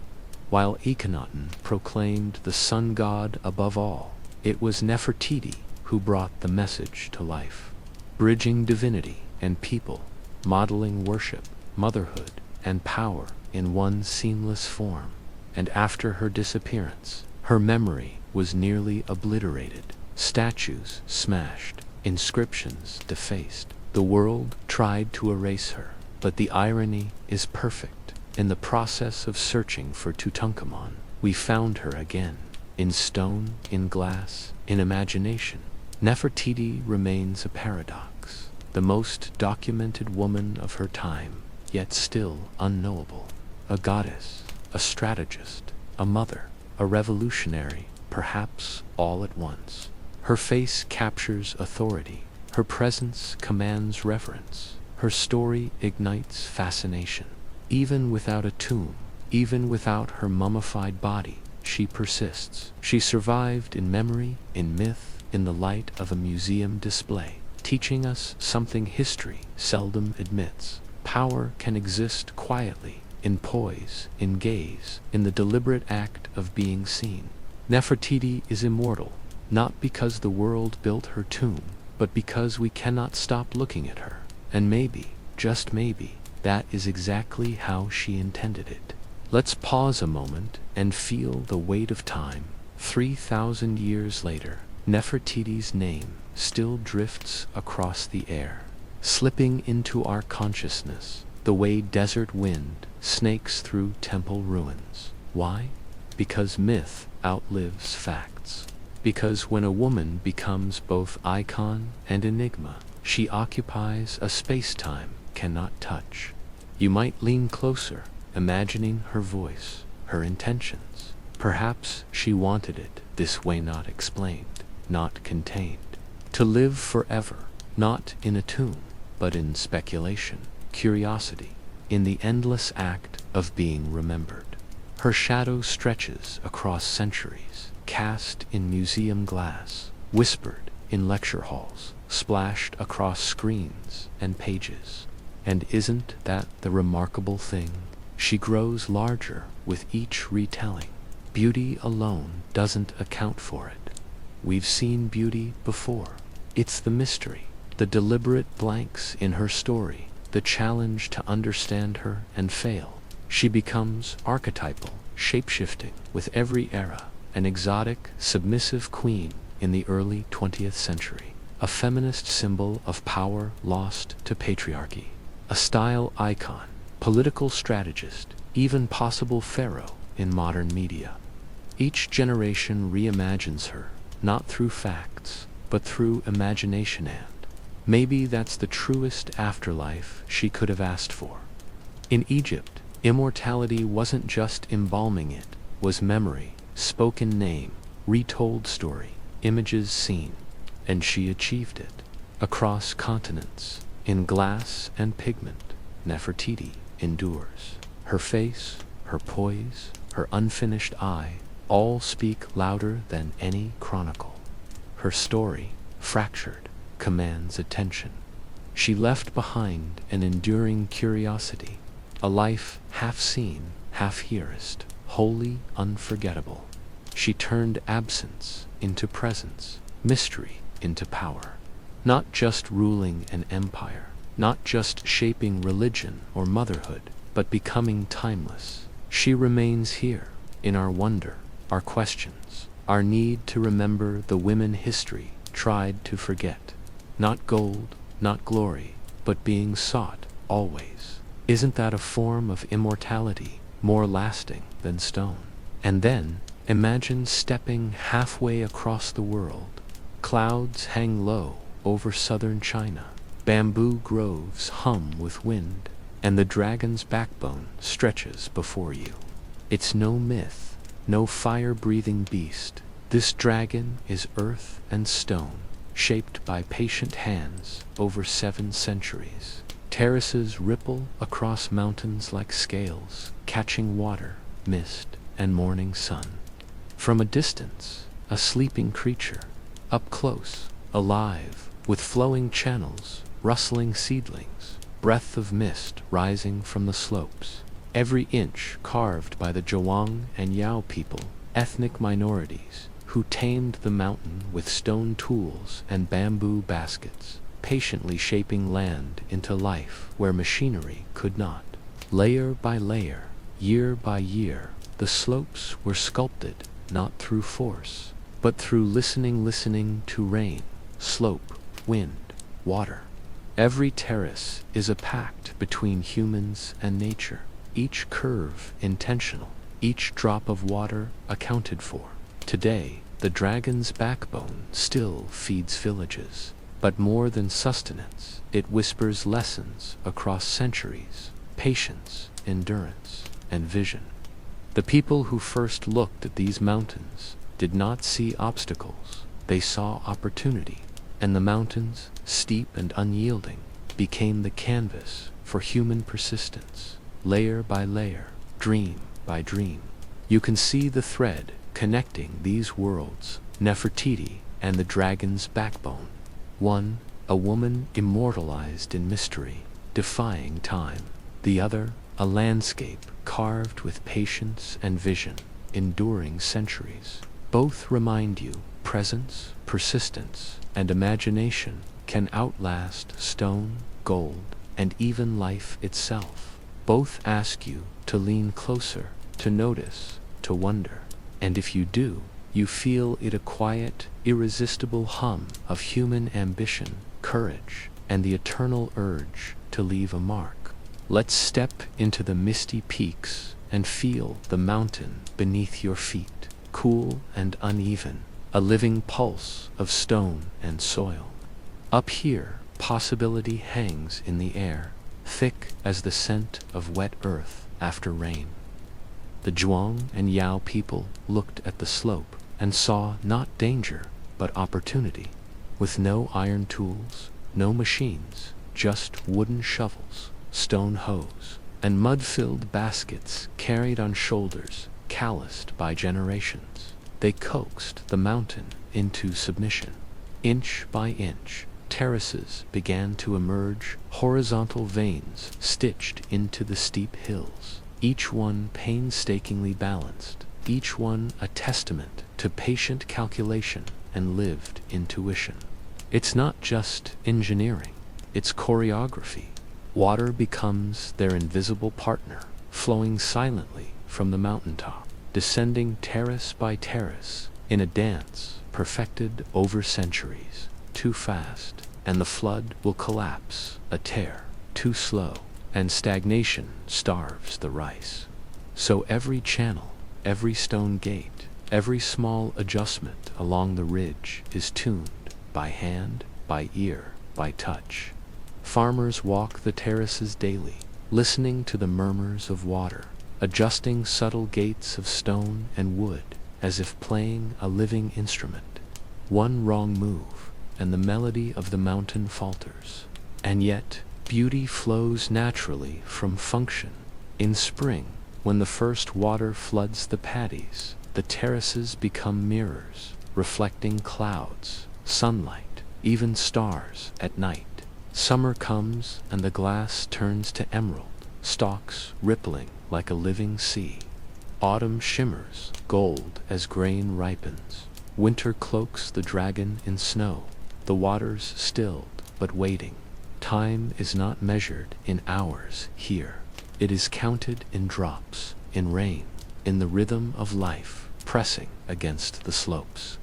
While Akhenaten proclaimed the sun god above all, it was Nefertiti who brought the message to life, bridging divinity and people, modeling worship, motherhood, and power in one seamless form. And after her disappearance, her memory was nearly obliterated, statues smashed, inscriptions defaced. The world tried to erase her, but the irony is perfect. In the process of searching for Tutankhamun, we found her again, in stone, in glass, in imagination. Nefertiti remains a paradox, the most documented woman of her time, yet still unknowable. A goddess, a strategist, a mother, a revolutionary, perhaps all at once. Her face captures authority, her presence commands reverence, her story ignites fascination. Even without a tomb, even without her mummified body, she persists. She survived in memory, in myth, in the light of a museum display, teaching us something history seldom admits. Power can exist quietly, in poise, in gaze, in the deliberate act of being seen. Nefertiti is immortal, not because the world built her tomb, but because we cannot stop looking at her. And maybe, just maybe, that is exactly how she intended it. Let's pause a moment and feel the weight of time. 3,000 years later, Nefertiti's name still drifts across the air, slipping into our consciousness the way desert wind snakes through temple ruins. Why? Because myth outlives facts. Because when a woman becomes both icon and enigma, she occupies a space-time cannot touch. You might lean closer, imagining her voice, her intentions. Perhaps she wanted it this way, not explained, not contained. To live forever, not in a tomb, but in speculation, curiosity, in the endless act of being remembered. Her shadow stretches across centuries, cast in museum glass, whispered in lecture halls, splashed across screens and pages. And isn't that the remarkable thing? She grows larger with each retelling. Beauty alone doesn't account for it. We've seen beauty before. It's the mystery, the deliberate blanks in her story, the challenge to understand her and fail. She becomes archetypal, shape-shifting with every era, an exotic, submissive queen in the early 20th century, a feminist symbol of power lost to patriarchy, a style icon, political strategist, even possible pharaoh in modern media. Each generation reimagines her, not through facts, but through imagination, and maybe that's the truest afterlife she could have asked for. In Egypt, immortality wasn't just embalming, it was memory, spoken name, retold story, images seen, and she achieved it. Across continents, in glass and pigment, Nefertiti endures. Her face, her poise, her unfinished eye, all speak louder than any chronicle. Her story, fractured, commands attention. She left behind an enduring curiosity, a life half seen, half hearest, wholly unforgettable. She turned absence into presence, mystery into power. Not just ruling an empire, not just shaping religion or motherhood, but becoming timeless. She remains here, in our wonder, our questions, our need to remember the women history tried to forget. Not gold, not glory, but being sought always. Isn't that a form of immortality more lasting than stone? And then, imagine stepping halfway across the world. Clouds hang low over southern China. Bamboo groves hum with wind, and the dragon's backbone stretches before you. It's no myth, no fire-breathing beast. This dragon is earth and stone, shaped by patient hands over 7 centuries. Terraces ripple across mountains like scales, catching water, mist, and morning sun. From a distance, a sleeping creature. Up close, alive, with flowing channels, rustling seedlings, breath of mist rising from the slopes. Every inch carved by the Zhuang and Yao people, ethnic minorities, who tamed the mountain with stone tools and bamboo baskets, patiently shaping land into life where machinery could not. Layer by layer, year by year, the slopes were sculpted not through force, but through listening to rain, slope, wind, water. Every terrace is a pact between humans and nature, each curve intentional, each drop of water accounted for. Today, the dragon's backbone still feeds villages, but more than sustenance, it whispers lessons across centuries, patience, endurance, and vision. The people who first looked at these mountains did not see obstacles, they saw opportunity, and the mountains, steep and unyielding, became the canvas for human persistence, layer by layer, dream by dream. You can see the thread connecting these worlds, Nefertiti and the dragon's backbone. One, a woman immortalized in mystery, defying time. The other, a landscape carved with patience and vision, enduring centuries. Both remind you presence, persistence, and imagination can outlast stone, gold, and even life itself. Both ask you to lean closer, to notice, to wonder. And if you do, you feel it, a quiet, irresistible hum of human ambition, courage, and the eternal urge to leave a mark. Let's step into the misty peaks and feel the mountain beneath your feet, cool and uneven, a living pulse of stone and soil. Up here, possibility hangs in the air, thick as the scent of wet earth after rain. The Zhuang and Yao people looked at the slope and saw not danger, but opportunity. With no iron tools, no machines, just wooden shovels, stone hoes, and mud-filled baskets carried on shoulders calloused by generations, they coaxed the mountain into submission. Inch by inch, terraces began to emerge, horizontal veins stitched into the steep hills, each one painstakingly balanced, each one a testament to patient calculation and lived intuition. It's not just engineering, it's choreography. Water becomes their invisible partner, flowing silently from the mountaintop, descending terrace by terrace in a dance perfected over centuries. Too fast, and the flood will collapse, a tear, too slow, and stagnation starves the rice. So every channel, every stone gate, every small adjustment along the ridge is tuned by hand, by ear, by touch. Farmers walk the terraces daily, listening to the murmurs of water, adjusting subtle gates of stone and wood as if playing a living instrument. One wrong move, and the melody of the mountain falters. And yet, beauty flows naturally from function. In spring, when the first water floods the paddies, the terraces become mirrors, reflecting clouds, sunlight, even stars at night. Summer comes and the glass turns to emerald, stalks rippling like a living sea. Autumn shimmers, gold as grain ripens. Winter cloaks the dragon in snow, the waters stilled but waiting. Time is not measured in hours here. It is counted in drops, in rain, in the rhythm of life pressing against the slopes.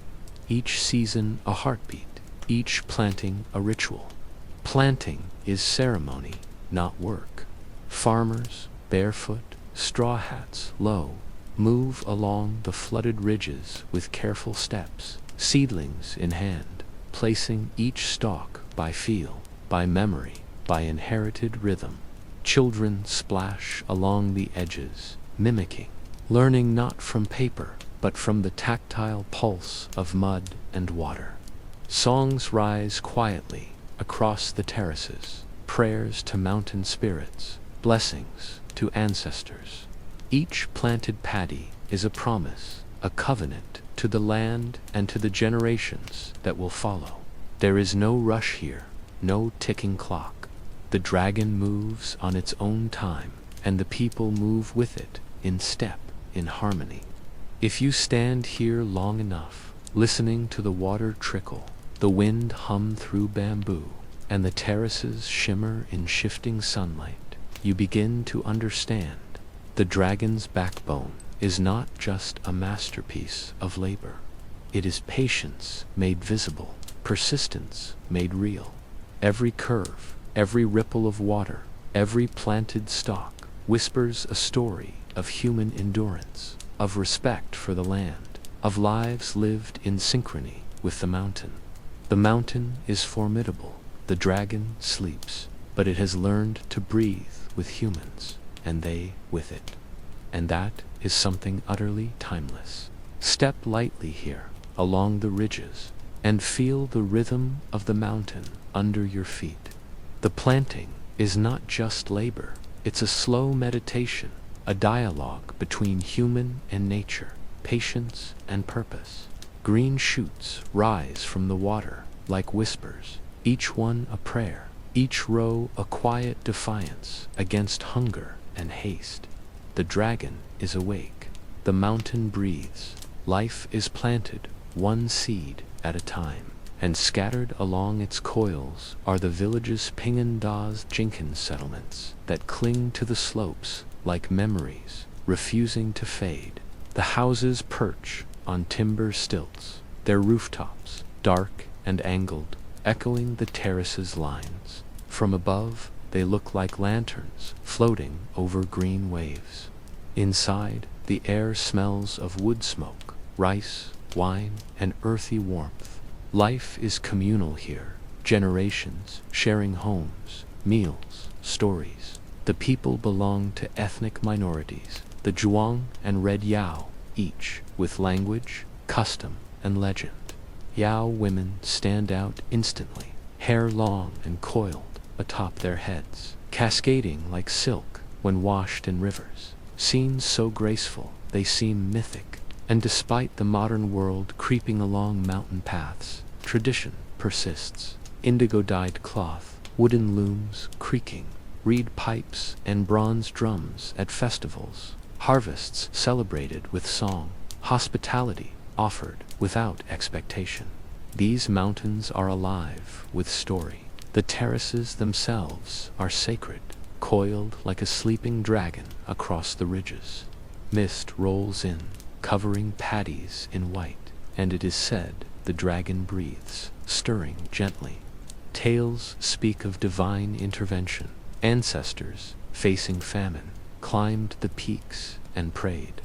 Each season a heartbeat, each planting a ritual. Planting is ceremony, not work. Farmers, barefoot, straw hats low, move along the flooded ridges with careful steps, seedlings in hand, placing each stalk by feel, by memory, by inherited rhythm. Children splash along the edges, mimicking, learning not from paper, but from the tactile pulse of mud and water. Songs rise quietly across the terraces, prayers to mountain spirits, blessings to ancestors. Each planted paddy is a promise, a covenant to the land and to the generations that will follow. There is no rush here, no ticking clock. The dragon moves on its own time, and the people move with it, in step, in harmony. If you stand here long enough, listening to the water trickle, the wind hum through bamboo, and the terraces shimmer in shifting sunlight, you begin to understand. The dragon's backbone is not just a masterpiece of labor. It is patience made visible, persistence made real. Every curve, every ripple of water, every planted stalk whispers a story of human endurance, of respect for the land, of lives lived in synchrony with the mountain. The mountain is formidable, the dragon sleeps, but it has learned to breathe with humans, and they with it. And that is something utterly timeless. Step lightly here, along the ridges, and feel the rhythm of the mountain under your feet. The planting is not just labor, it's a slow meditation, a dialogue between human and nature, patience and purpose. Green shoots rise from the water like whispers, each one a prayer, each row a quiet defiance against hunger and haste. The dragon is awake, the mountain breathes, life is planted, one seed at a time, and scattered along its coils are the village's Pingan Jenkins settlements that cling to the slopes like memories, refusing to fade. The houses perch on timber stilts, their rooftops, dark and angled, echoing the terrace's lines. From above, they look like lanterns floating over green waves. Inside, the air smells of wood smoke, rice, wine, and earthy warmth. Life is communal here, generations sharing homes, meals, stories. The people belong to ethnic minorities, the Zhuang and Red Yao, each with language, custom, and legend. Yao women stand out instantly, hair long and coiled atop their heads, cascading like silk when washed in rivers. Scenes so graceful they seem mythic, and despite the modern world creeping along mountain paths, tradition persists. Indigo-dyed cloth, wooden looms creaking, reed pipes and bronze drums at festivals, harvests celebrated with song, hospitality offered without expectation. These mountains are alive with story. The terraces themselves are sacred, coiled like a sleeping dragon across the ridges. Mist rolls in, covering paddies in white, and it is said the dragon breathes, stirring gently. Tales speak of divine intervention. Ancestors, facing famine, climbed the peaks and prayed.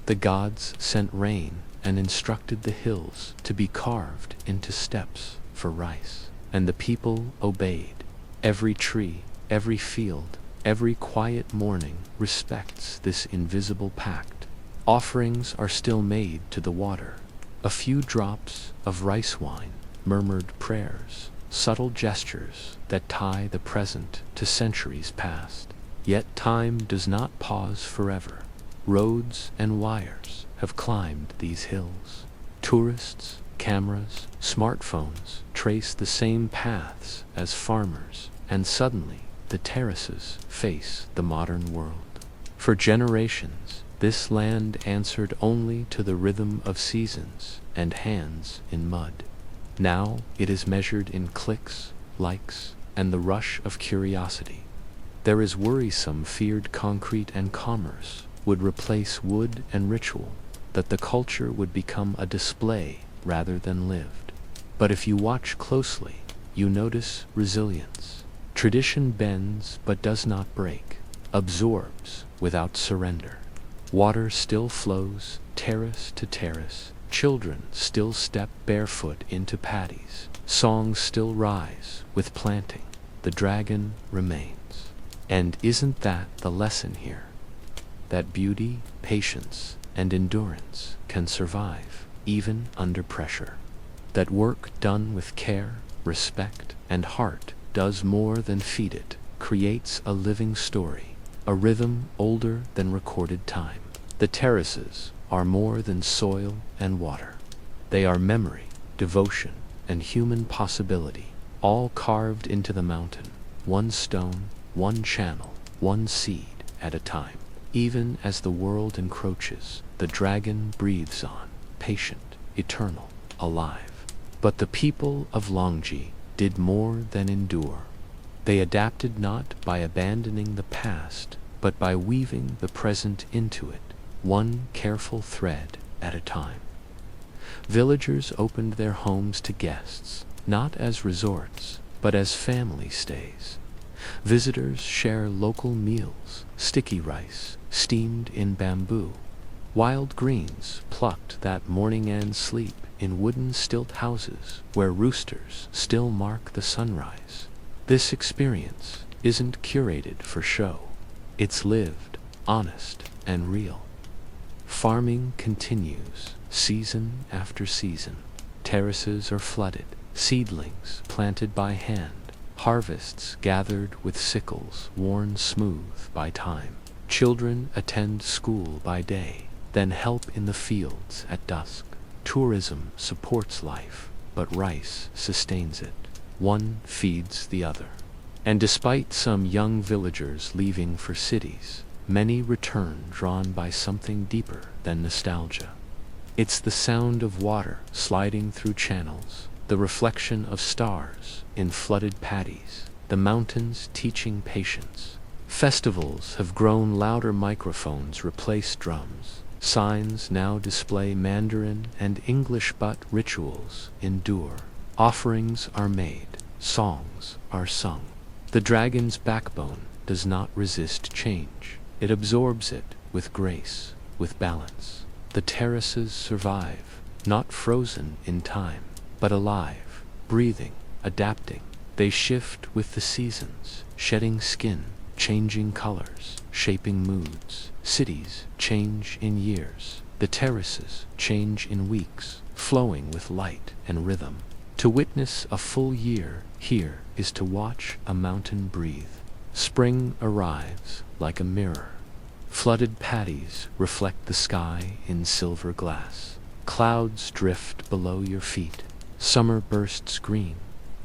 The gods sent rain and instructed the hills to be carved into steps for rice, and the people obeyed. Every tree, every field, every quiet morning respects this invisible pact. Offerings are still made to the water. A few drops of rice wine, murmured prayers, subtle gestures that tie the present to centuries past. Yet time does not pause forever. Roads and wires have climbed these hills. Tourists, cameras, smartphones trace the same paths as farmers, and suddenly the terraces face the modern world. For generations, this land answered only to the rhythm of seasons and hands in mud. Now it is measured in clicks, likes, and the rush of curiosity. There is worrisome feared concrete and commerce, would replace wood and ritual, that the culture would become a display rather than lived. But if you watch closely, you notice resilience. Tradition bends but does not break, absorbs without surrender. Water still flows, terrace to terrace. Children still step barefoot into paddies. Songs still rise with planting. The dragon remains. And isn't that the lesson here? That beauty, patience, and endurance can survive even under pressure. That work done with care, respect, and heart does more than feed it, creates a living story, a rhythm older than recorded time. The terraces are more than soil and water. They are memory, devotion, and human possibility, all carved into the mountain, one stone, one channel, one seed at a time. Even as the world encroaches, the dragon breathes on, patient, eternal, alive. But the people of Longji did more than endure. They adapted not by abandoning the past, but by weaving the present into it, one careful thread at a time. Villagers opened their homes to guests, not as resorts, but as family stays. Visitors share local meals, sticky rice, steamed in bamboo, wild greens plucked that morning, and sleep in wooden stilt houses where roosters still mark the sunrise. This experience isn't curated for show. It's lived, honest, and real. Farming continues, season after season. Terraces are flooded, seedlings planted by hand, harvests gathered with sickles worn smooth by time. Children attend school by day, then help in the fields at dusk. Tourism supports life, but rice sustains it. One feeds the other. And despite some young villagers leaving for cities, many return drawn by something deeper than nostalgia. It's the sound of water sliding through channels, the reflection of stars in flooded paddies, the mountains teaching patience. Festivals have grown louder, microphones replace drums. Signs now display Mandarin and English, but rituals endure. Offerings are made, songs are sung. The dragon's backbone does not resist change. It absorbs it with grace, with balance. The terraces survive, not frozen in time, but alive, breathing, adapting. They shift with the seasons, shedding skin, changing colors, shaping moods. Cities change in years. The terraces change in weeks, flowing with light and rhythm. To witness a full year here is to watch a mountain breathe. Spring arrives like a mirror. Flooded paddies reflect the sky in silver glass. Clouds drift below your feet. Summer bursts green.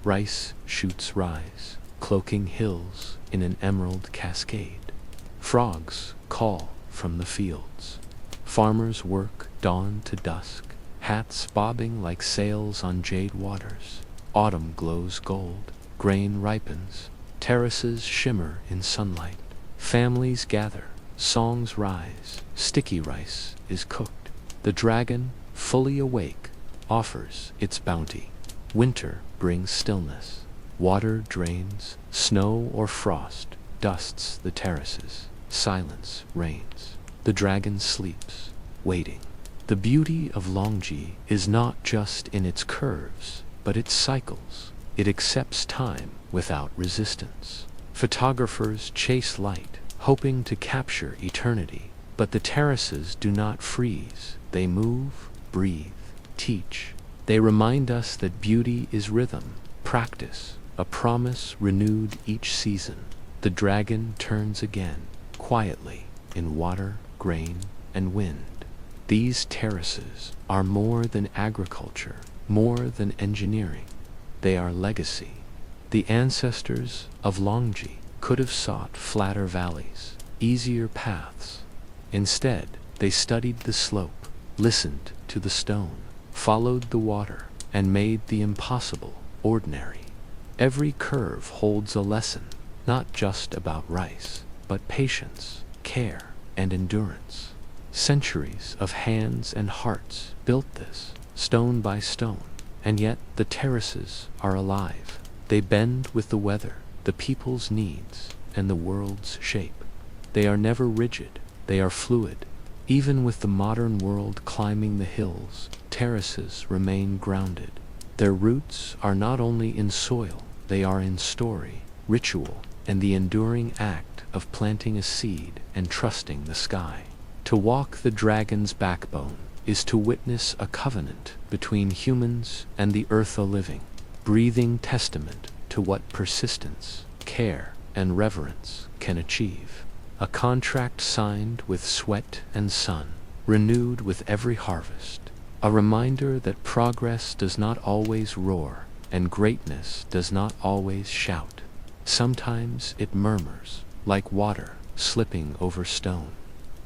Rice shoots rise, cloaking hills in an emerald cascade. Frogs call from the fields. Farmers work dawn to dusk, hats bobbing like sails on jade waters. Autumn glows gold, grain ripens, terraces shimmer in sunlight. Families gather, songs rise, sticky rice is cooked. The dragon, fully awake, offers its bounty. Winter brings stillness. Water drains, snow or frost dusts the terraces. Silence reigns. The dragon sleeps, waiting. The beauty of Longji is not just in its curves, but its cycles. It accepts time without resistance. Photographers chase light, hoping to capture eternity. But the terraces do not freeze. They move, breathe, teach. They remind us that beauty is rhythm, practice, a promise renewed each season. The dragon turns again, quietly, in water, grain, and wind. These terraces are more than agriculture, more than engineering. They are legacy. The ancestors of Longji could have sought flatter valleys, easier paths. Instead, they studied the slope, listened to the stone, followed the water, and made the impossible ordinary. Every curve holds a lesson, not just about rice, but patience, care, and endurance. Centuries of hands and hearts built this, stone by stone, and yet the terraces are alive. They bend with the weather, the people's needs, and the world's shape. They are never rigid, they are fluid. Even with the modern world climbing the hills, terraces remain grounded. Their roots are not only in soil, they are in story, ritual, and the enduring act of planting a seed and trusting the sky. To walk the dragon's backbone is to witness a covenant between humans and the earth a-living, breathing testament to what persistence, care, and reverence can achieve. A contract signed with sweat and sun, renewed with every harvest. A reminder that progress does not always roar, and greatness does not always shout. Sometimes it murmurs, like water slipping over stone.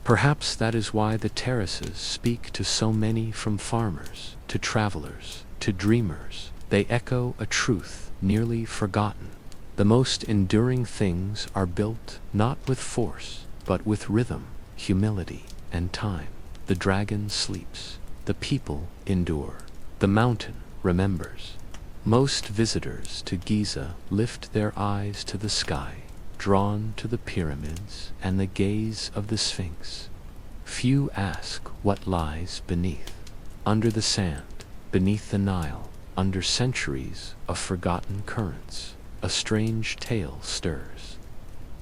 Perhaps that is why the terraces speak to so many, from farmers to travelers to dreamers. They echo a truth nearly forgotten. The most enduring things are built not with force, but with rhythm, humility, and time. The dragon sleeps. The people endure. The mountain remembers. Most visitors to Giza lift their eyes to the sky, drawn to the pyramids and the gaze of the Sphinx. Few ask what lies beneath. Under the sand, beneath the Nile, under centuries of forgotten currents, a strange tale stirs.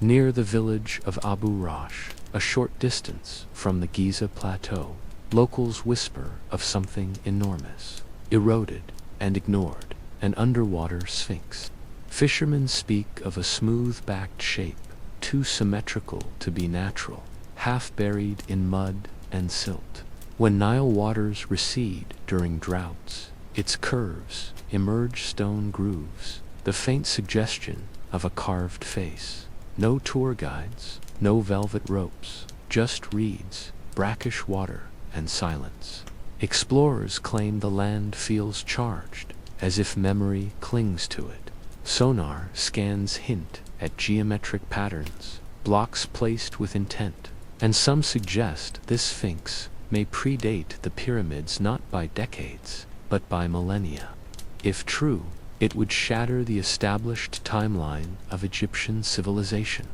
Near the village of Abu Rosh, a short distance from the Giza plateau, locals whisper of something enormous, eroded and ignored, an underwater sphinx. Fishermen speak of a smooth-backed shape, too symmetrical to be natural, half buried in mud and silt. When Nile waters recede during droughts, its curves emerge stone grooves, the faint suggestion of a carved face. No tour guides, no velvet ropes, just reeds, brackish water, and silence. Explorers claim the land feels charged, as if memory clings to it. Sonar scans hint at geometric patterns, blocks placed with intent, and some suggest this sphinx may predate the pyramids not by decades, but by millennia. If true, it would shatter the established timeline of Egyptian civilization.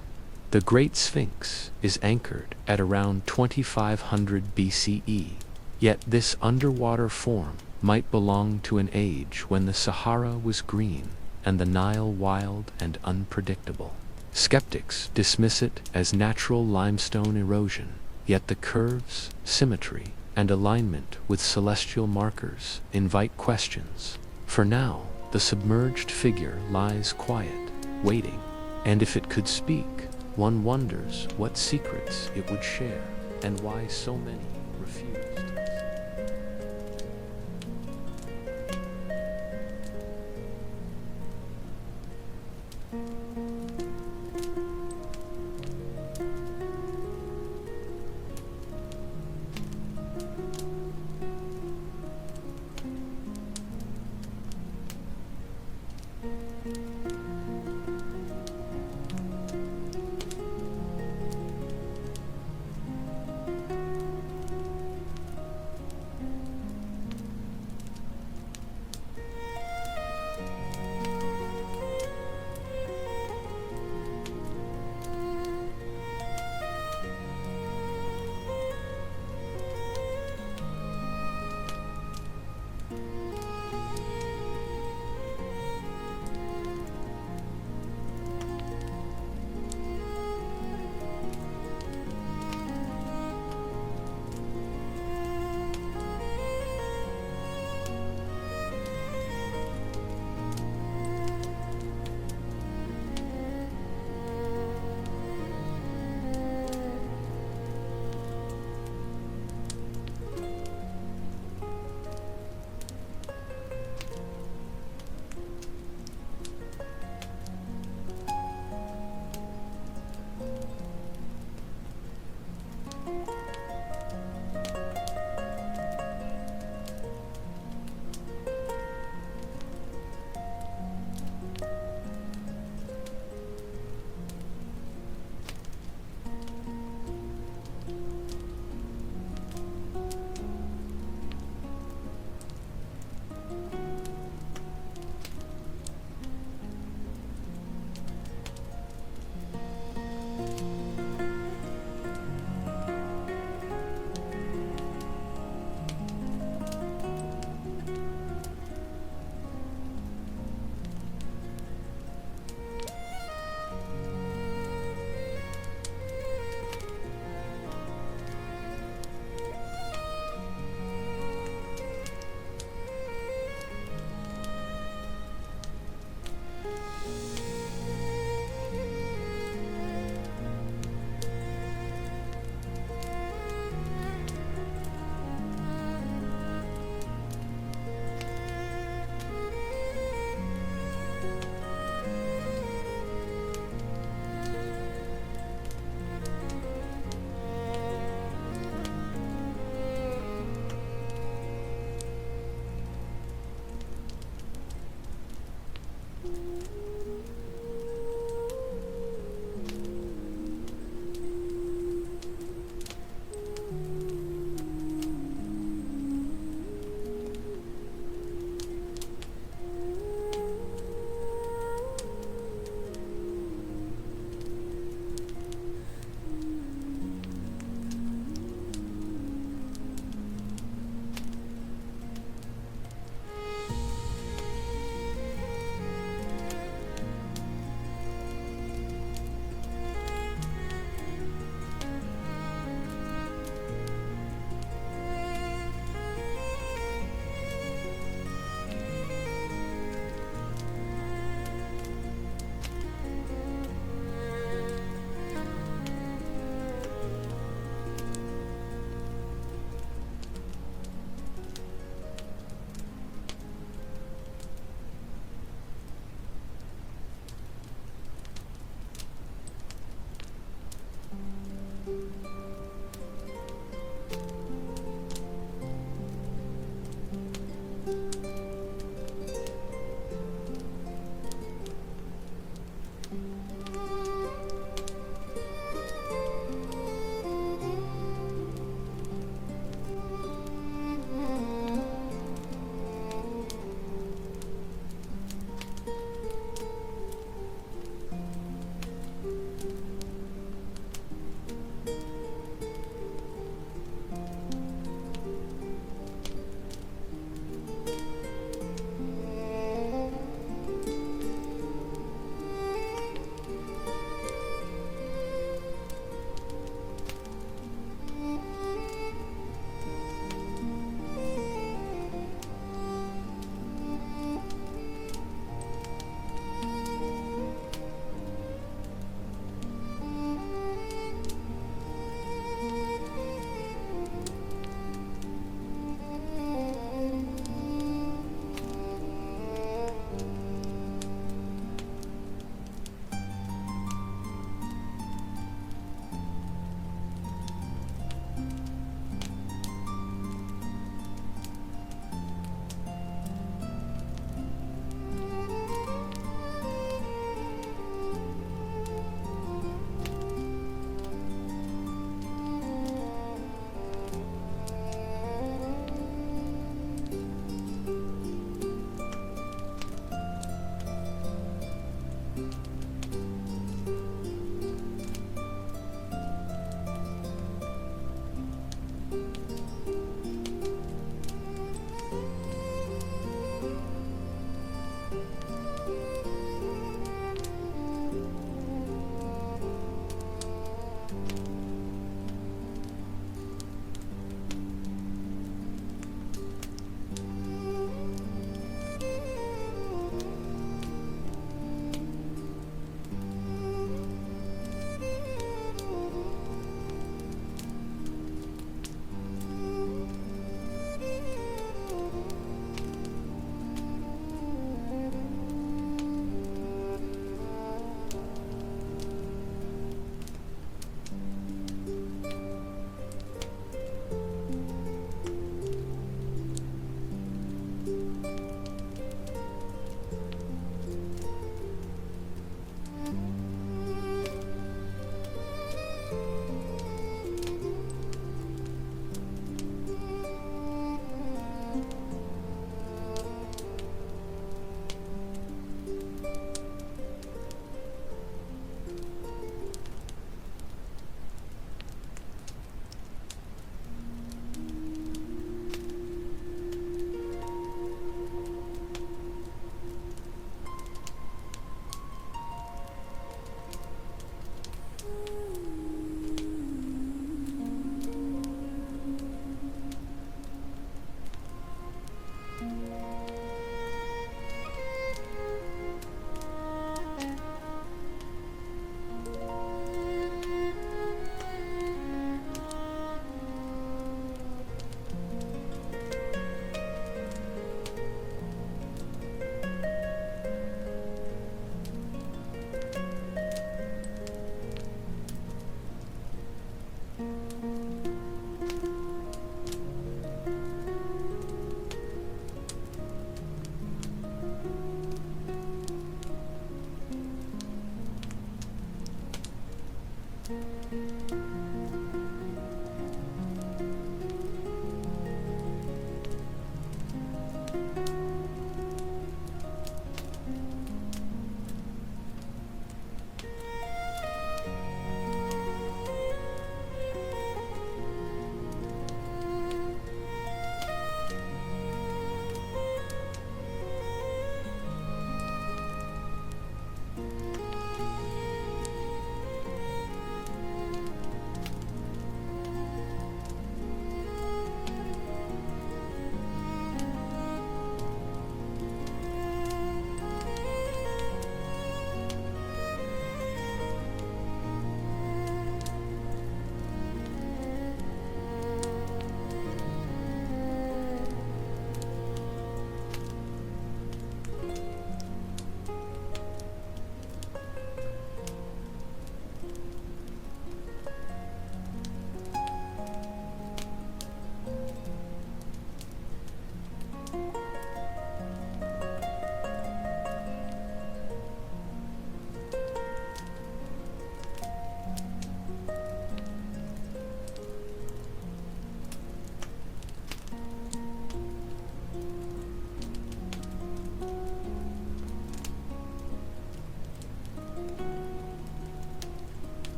The Great Sphinx is anchored at around 2500 BCE, yet this underwater form might belong to an age when the Sahara was green and the Nile wild and unpredictable. Skeptics dismiss it as natural limestone erosion, yet the curves, symmetry, and alignment with celestial markers invite questions. For now, the submerged figure lies quiet, waiting, and if it could speak, one wonders what secrets it would share and why so many refused.